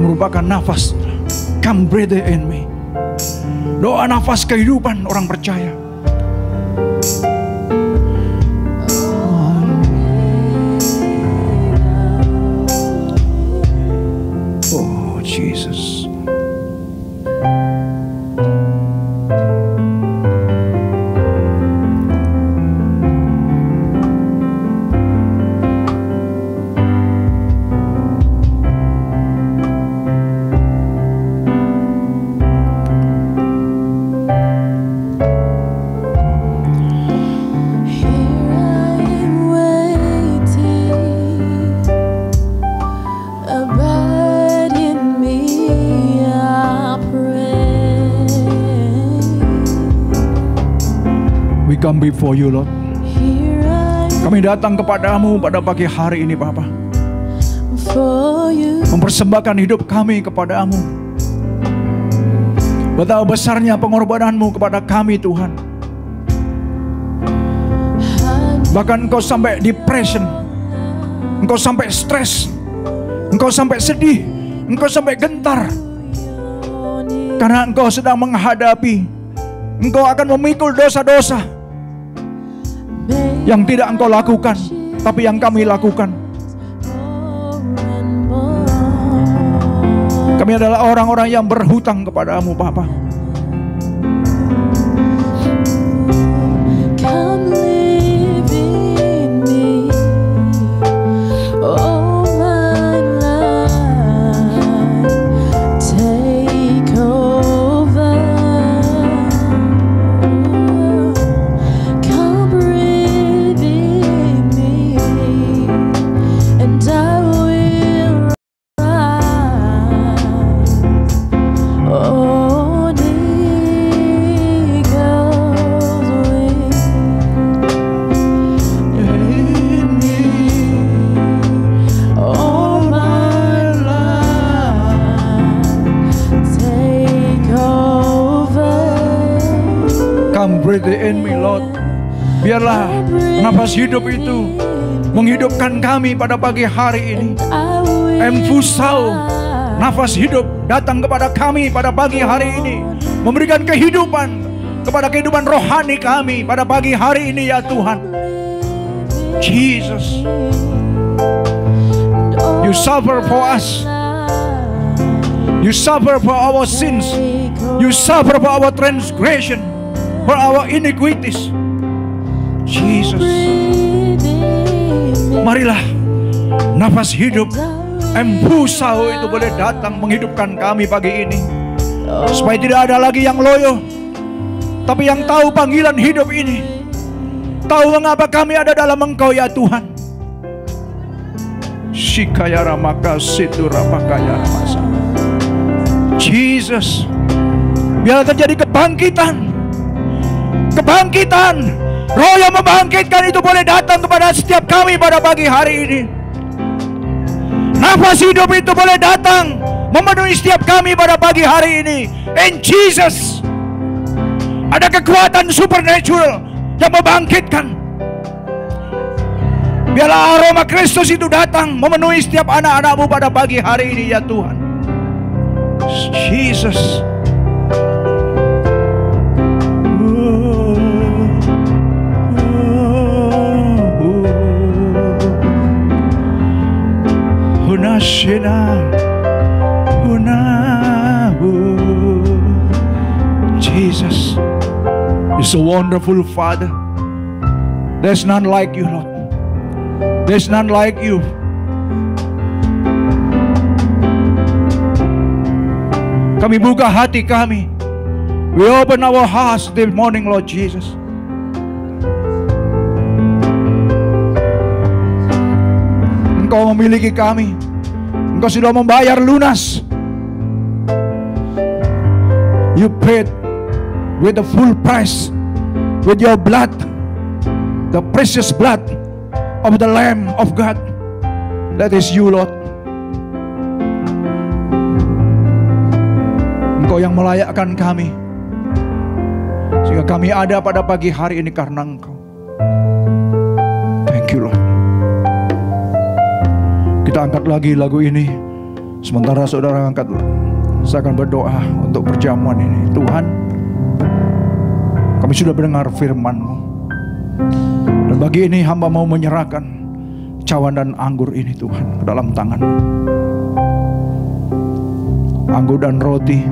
Merupakan nafas. Come breathe in me. Doa nafas kehidupan orang percaya. Oh Jesus. Come before you, Lord. Kami datang kepadamu pada pagi hari ini, Bapa. Mempersembahkan hidup kami kepadamu. Betapa besarnya pengorbananmu kepada kami, Tuhan. Bahkan Engkau sampai depression, Engkau sampai stres, Engkau sampai sedih, Engkau sampai gentar. Karena Engkau sedang menghadapi, Engkau akan memikul dosa-dosa yang tidak Engkau lakukan, tapi yang kami lakukan. Kami adalah orang-orang yang berhutang kepadamu, Bapa. Breathe in me, Lord. Biarlah nafas hidup itu menghidupkan kami pada pagi hari ini. Emfusau, nafas hidup datang kepada kami pada pagi hari ini, memberikan kehidupan kepada kehidupan rohani kami pada pagi hari ini, ya Tuhan. Jesus, You suffer for us. You suffer for our sins. You suffer for our transgression, for our iniquities. Jesus, marilah nafas hidup Empusau itu boleh datang menghidupkan kami pagi ini, supaya tidak ada lagi yang loyo, tapi yang tahu panggilan hidup ini, tahu mengapa kami ada dalam Engkau, ya Tuhan. Shikayara maka situ rapakayara masa. Jesus, biar terjadi kebangkitan, Roh yang membangkitkan itu boleh datang kepada setiap kami pada pagi hari ini. Nafas hidup itu boleh datang memenuhi setiap kami pada pagi hari ini. In Jesus, ada kekuatan supernatural yang membangkitkan. Biarlah aroma Kristus itu datang memenuhi setiap anak-anak-Mu pada pagi hari ini, ya Tuhan. Jesus. Jesus is a wonderful Father. There's none like you, Lord. There's none like you. Kami buka hati kami. We open our hearts this morning, Lord Jesus. Engkau memiliki kami. Engkau sudah membayar lunas. You paid with the full price, with your blood, the precious blood of the Lamb of God. That is you, Lord. Engkau yang melayakkan kami, sehingga kami ada pada pagi hari ini karena Engkau. Thank you, Lord. Kita angkat lagi lagu ini. Sementara saudara angkat, saya akan berdoa untuk perjamuan ini. Tuhan, kami sudah mendengar firman-Mu, dan bagi ini hamba mau menyerahkan cawan dan anggur ini Tuhan ke dalam tangan-Mu. Anggur dan roti,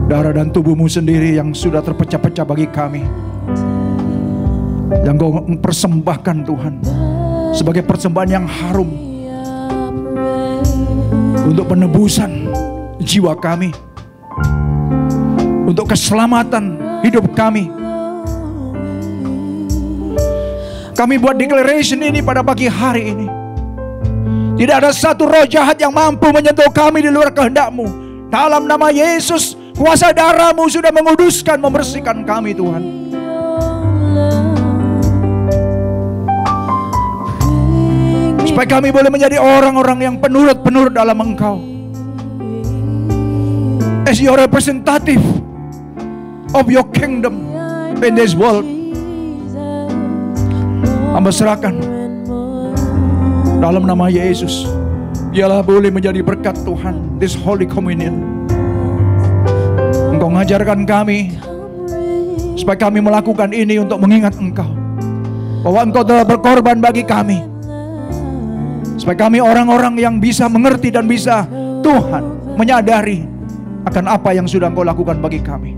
darah dan tubuh-Mu sendiri yang sudah terpecah-pecah bagi kami, yang Kau persembahkan Tuhan sebagai persembahan yang harum untuk penebusan jiwa kami, untuk keselamatan hidup kami. Kami buat declaration ini pada pagi hari ini. Tidak ada satu roh jahat yang mampu menyentuh kami di luar kehendak-Mu. Dalam nama Yesus, kuasa darah-Mu sudah menguduskan, membersihkan kami Tuhan. Supaya kami boleh menjadi orang-orang yang penurut-penurut dalam Engkau. As your representative of your kingdom in this world. Hamba serahkan dalam nama Yesus. Biarlah boleh menjadi berkat Tuhan, this Holy Communion. Engkau mengajarkan kami supaya kami melakukan ini untuk mengingat Engkau, bahwa Engkau telah berkorban bagi kami, supaya kami orang-orang yang bisa mengerti dan bisa Tuhan menyadari akan apa yang sudah Engkau lakukan bagi kami.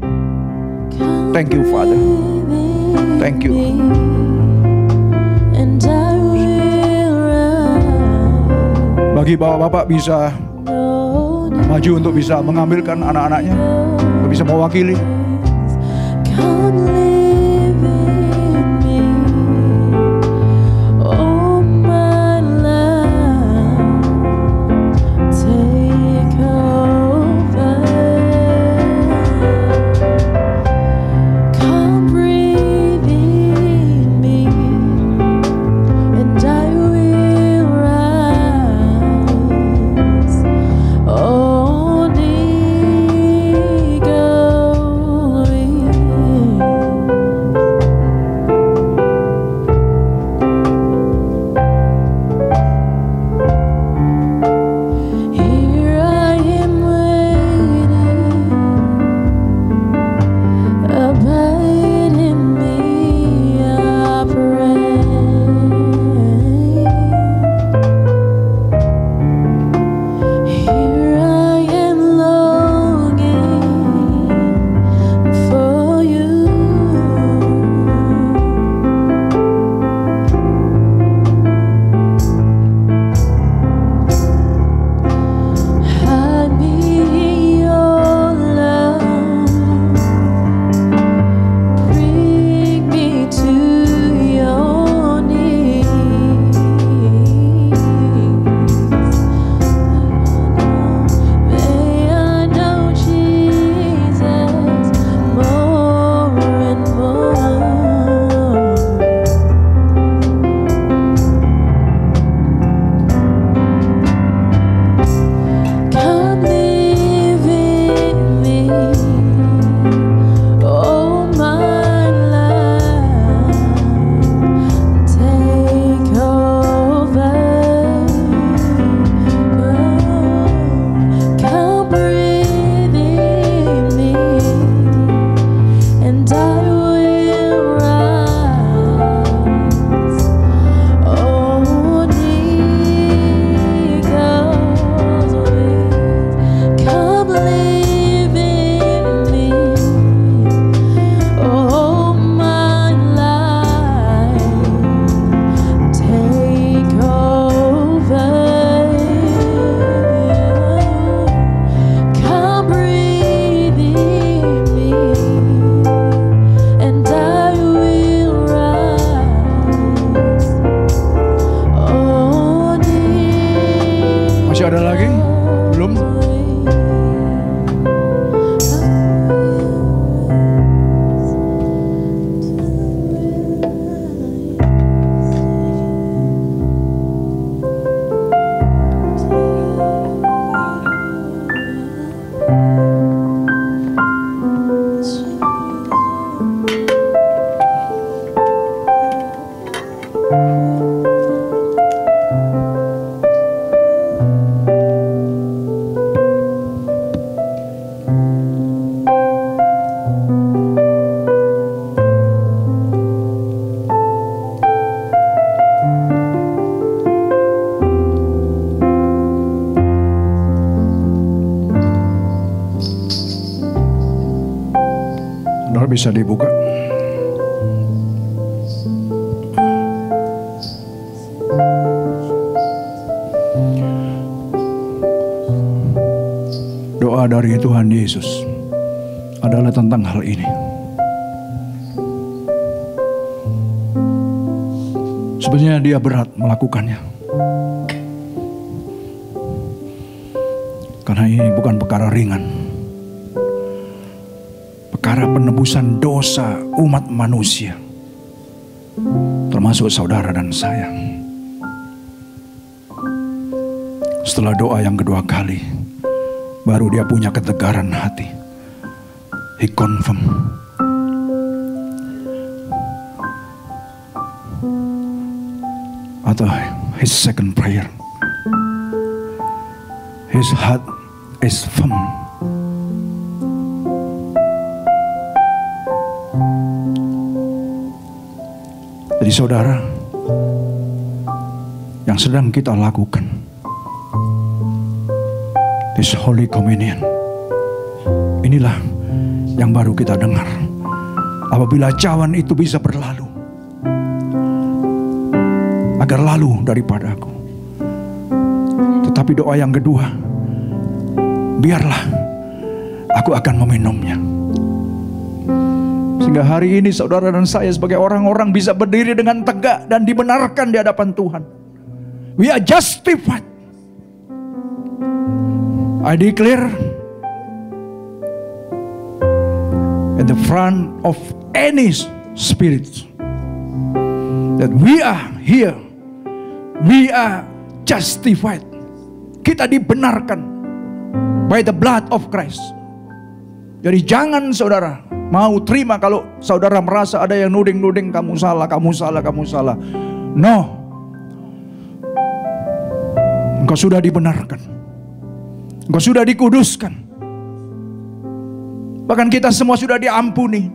Thank you, Father. Thank you. Bagi bapak-bapak bisa maju untuk bisa mengambilkan anak-anaknya, untuk bisa mewakili. Masih ada lagi? Belum? Bisa dibuka. Doa dari Tuhan Yesus adalah tentang hal ini. Sebenarnya dia berat melakukannya. Karena ini bukan perkara ringan. Perkara penebusan dosa umat manusia, termasuk saudara dan saya. Setelah doa yang kedua kali, baru dia punya ketegaran hati. He confirm. Atau his second prayer, his heart is firm. Jadi saudara, yang sedang kita lakukan, this Holy Communion, inilah yang baru kita dengar. Apabila cawan itu bisa berlalu, agar lalu daripada aku. Tetapi doa yang kedua, biarlah aku akan meminumnya. Sehingga hari ini saudara dan saya sebagai orang-orang bisa berdiri dengan tegak dan dibenarkan di hadapan Tuhan. We are justified. I declare in the front of any spirit that we are here. We are justified. Kita dibenarkan by the blood of Christ. Jadi jangan saudara mau terima kalau saudara merasa ada yang nuding-nuding kamu salah, kamu salah, kamu salah. No. Engkau sudah dibenarkan. Engkau sudah dikuduskan. Bahkan kita semua sudah diampuni.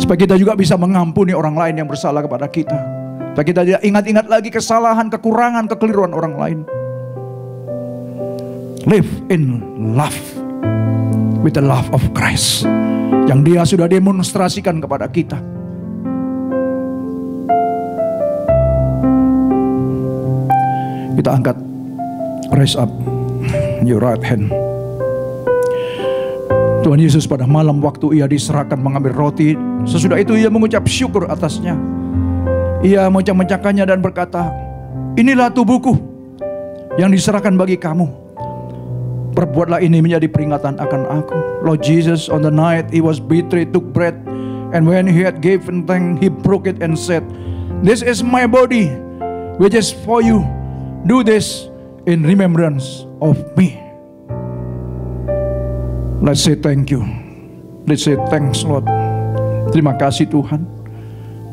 Supaya kita juga bisa mengampuni orang lain yang bersalah kepada kita. Supaya kita tidak ingat-ingat lagi kesalahan, kekurangan, kekeliruan orang lain. Live in love. With the love of Christ yang dia sudah demonstrasikan kepada kita. Kita angkat, raise up your right hand. Tuhan Yesus pada malam waktu ia diserahkan mengambil roti, sesudah itu ia mengucap syukur atasnya. Ia mencah-mecahkannya dan berkata, inilah tubuhku yang diserahkan bagi kamu. Perbuatlah ini menjadi peringatan akan aku. Lord Jesus, on the night he was betrayed, took bread, and when he had given thanks, he broke it and said, this is my body, which is for you. Do this in remembrance of me. Let's say thank you. Let's say thanks, Lord. Terima kasih Tuhan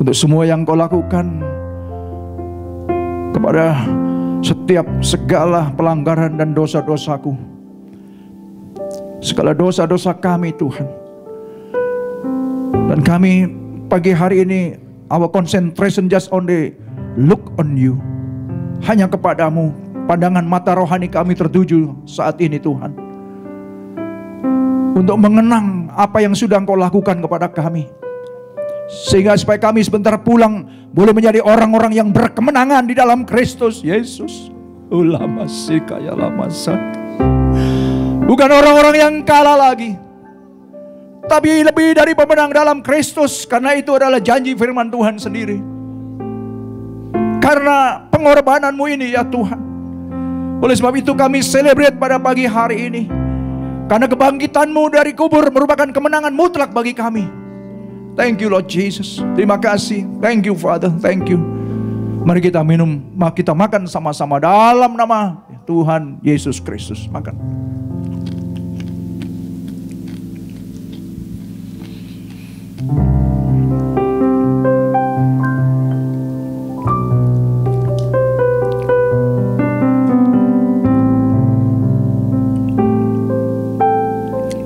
untuk semua yang kau lakukan kepada setiap segala pelanggaran dan dosa-dosaku. Segala dosa-dosa kami Tuhan. Dan kami pagi hari ini, our concentration just on the look on you. Hanya kepadamu. Pandangan mata rohani kami tertuju saat ini Tuhan. Untuk mengenang apa yang sudah Engkau lakukan kepada kami. Sehingga supaya kami sebentar pulang boleh menjadi orang-orang yang berkemenangan di dalam Kristus Yesus. Ulama sikaya lama sakit. Bukan orang-orang yang kalah lagi, tapi lebih dari pemenang dalam Kristus. Karena itu adalah janji firman Tuhan sendiri. Karena pengorbananmu ini ya Tuhan, Oleh sebab itu kami celebrate pada pagi hari ini. Karena kebangkitan-Mu dari kubur merupakan kemenangan mutlak bagi kami. Thank you Lord Jesus. Terima kasih. Thank you Father. Thank you. Mari kita minum, kita makan sama-sama dalam nama Tuhan Yesus Kristus. Makan.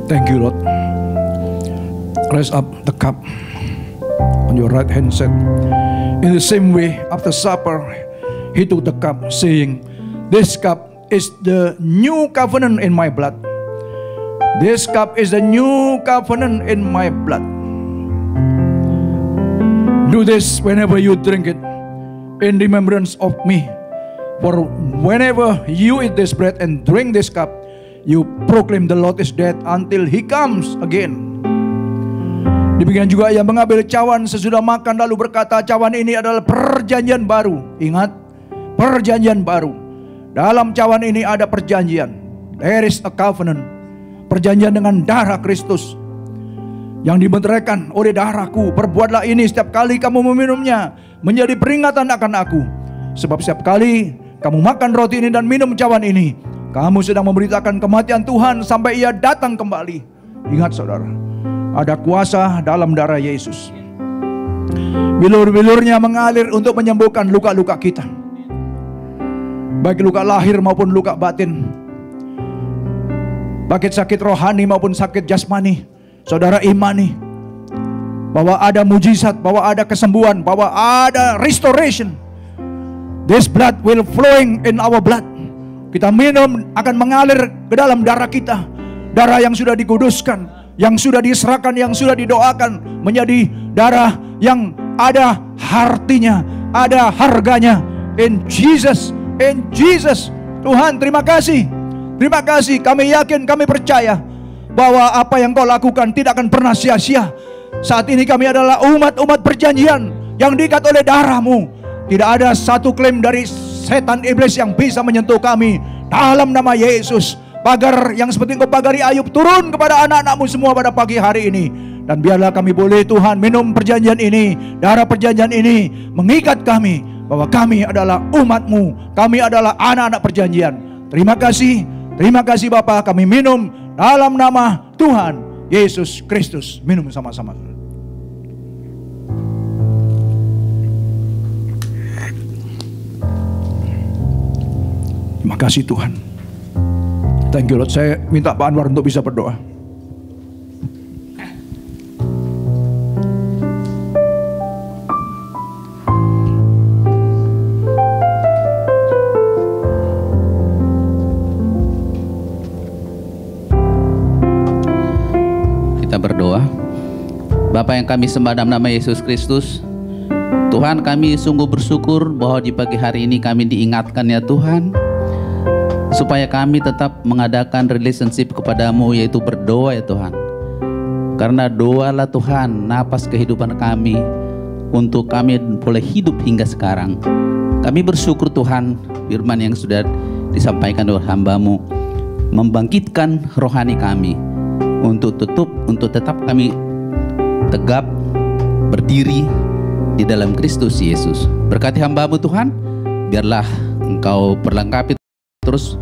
Thank you Lord. Raise up the cup on your right hand side. In the same way, after supper, he took the cup, saying, "This cup is the new covenant in my blood. This cup is the new covenant in my blood. Do this whenever you drink it, in remembrance of me. For whenever you eat this bread and drink this cup, you proclaim the Lord is dead until he comes again." Demikian juga ia mengambil cawan sesudah makan lalu berkata, "Cawan ini adalah perjanjian baru." Ingat, perjanjian baru. Dalam cawan ini ada perjanjian. There is a covenant. Perjanjian dengan darah Kristus yang dibenteraikan oleh darahku. Perbuatlah ini setiap kali kamu meminumnya, menjadi peringatan akan aku. Sebab setiap kali kamu makan roti ini dan minum cawan ini, kamu sedang memberitakan kematian Tuhan sampai ia datang kembali. Ingat saudara, ada kuasa dalam darah Yesus. Bilur-bilurnya mengalir untuk menyembuhkan luka-luka kita, baik luka lahir maupun luka batin, baik sakit rohani maupun sakit jasmani. Saudara imani bahwa ada mujizat, bahwa ada kesembuhan, bahwa ada restoration. This blood will flowing in our blood. Kita minum akan mengalir ke dalam darah kita. Darah yang sudah dikuduskan, yang sudah diserahkan, yang sudah didoakan, menjadi darah yang ada artinya, ada harganya. In Jesus, in Jesus. Tuhan terima kasih. Terima kasih, kami yakin, kami percaya bahwa apa yang Kau lakukan tidak akan pernah sia-sia. Saat ini kami adalah umat-umat perjanjian yang diikat oleh darah-Mu. Tidak ada satu klaim dari setan iblis yang bisa menyentuh kami. Dalam nama Yesus, pagar yang seperti Engkau pagari Ayub turun kepada anak-anak-Mu semua pada pagi hari ini. Dan biarlah kami boleh Tuhan minum perjanjian ini, darah perjanjian ini mengikat kami bahwa kami adalah umat-Mu, kami adalah anak-anak perjanjian. Terima kasih Bapa, kami minum dalam nama Tuhan Yesus Kristus. Minum sama-sama. Terima kasih Tuhan. Thank you Lord. Saya minta Pak Anwar untuk bisa berdoa. Kita berdoa. Bapa yang kami sembah dalam nama Yesus Kristus, Tuhan, kami sungguh bersyukur bahwa di pagi hari ini kami diingatkan ya Tuhan, supaya kami tetap mengadakan relationship kepadamu, yaitu berdoa ya Tuhan. Karena doalah Tuhan napas kehidupan kami, untuk kami boleh hidup hingga sekarang. Kami bersyukur Tuhan, firman yang sudah disampaikan oleh hamba-Mu membangkitkan rohani kami untuk tetap kami tegap berdiri di dalam Kristus Yesus. Berkati hamba-Mu Tuhan, biarlah Engkau perlengkapi terus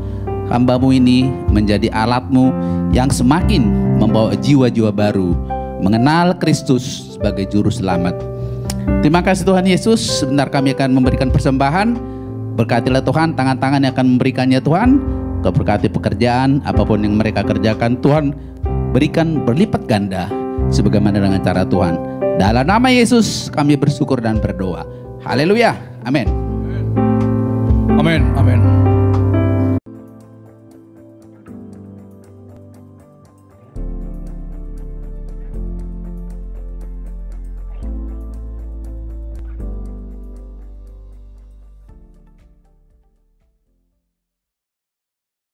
hamba-Mu ini menjadi alat-Mu yang semakin membawa jiwa-jiwa baru mengenal Kristus sebagai juru selamat. Terima kasih Tuhan Yesus. Sebentar kami akan memberikan persembahan. Berkatilah Tuhan tangan-tangan yang akan memberikannya Tuhan. Kau berkati pekerjaan apapun yang mereka kerjakan, Tuhan berikan berlipat ganda sebagaimana dengan cara Tuhan. Dalam nama Yesus kami bersyukur dan berdoa. Haleluya. Amin. Amin. Amin.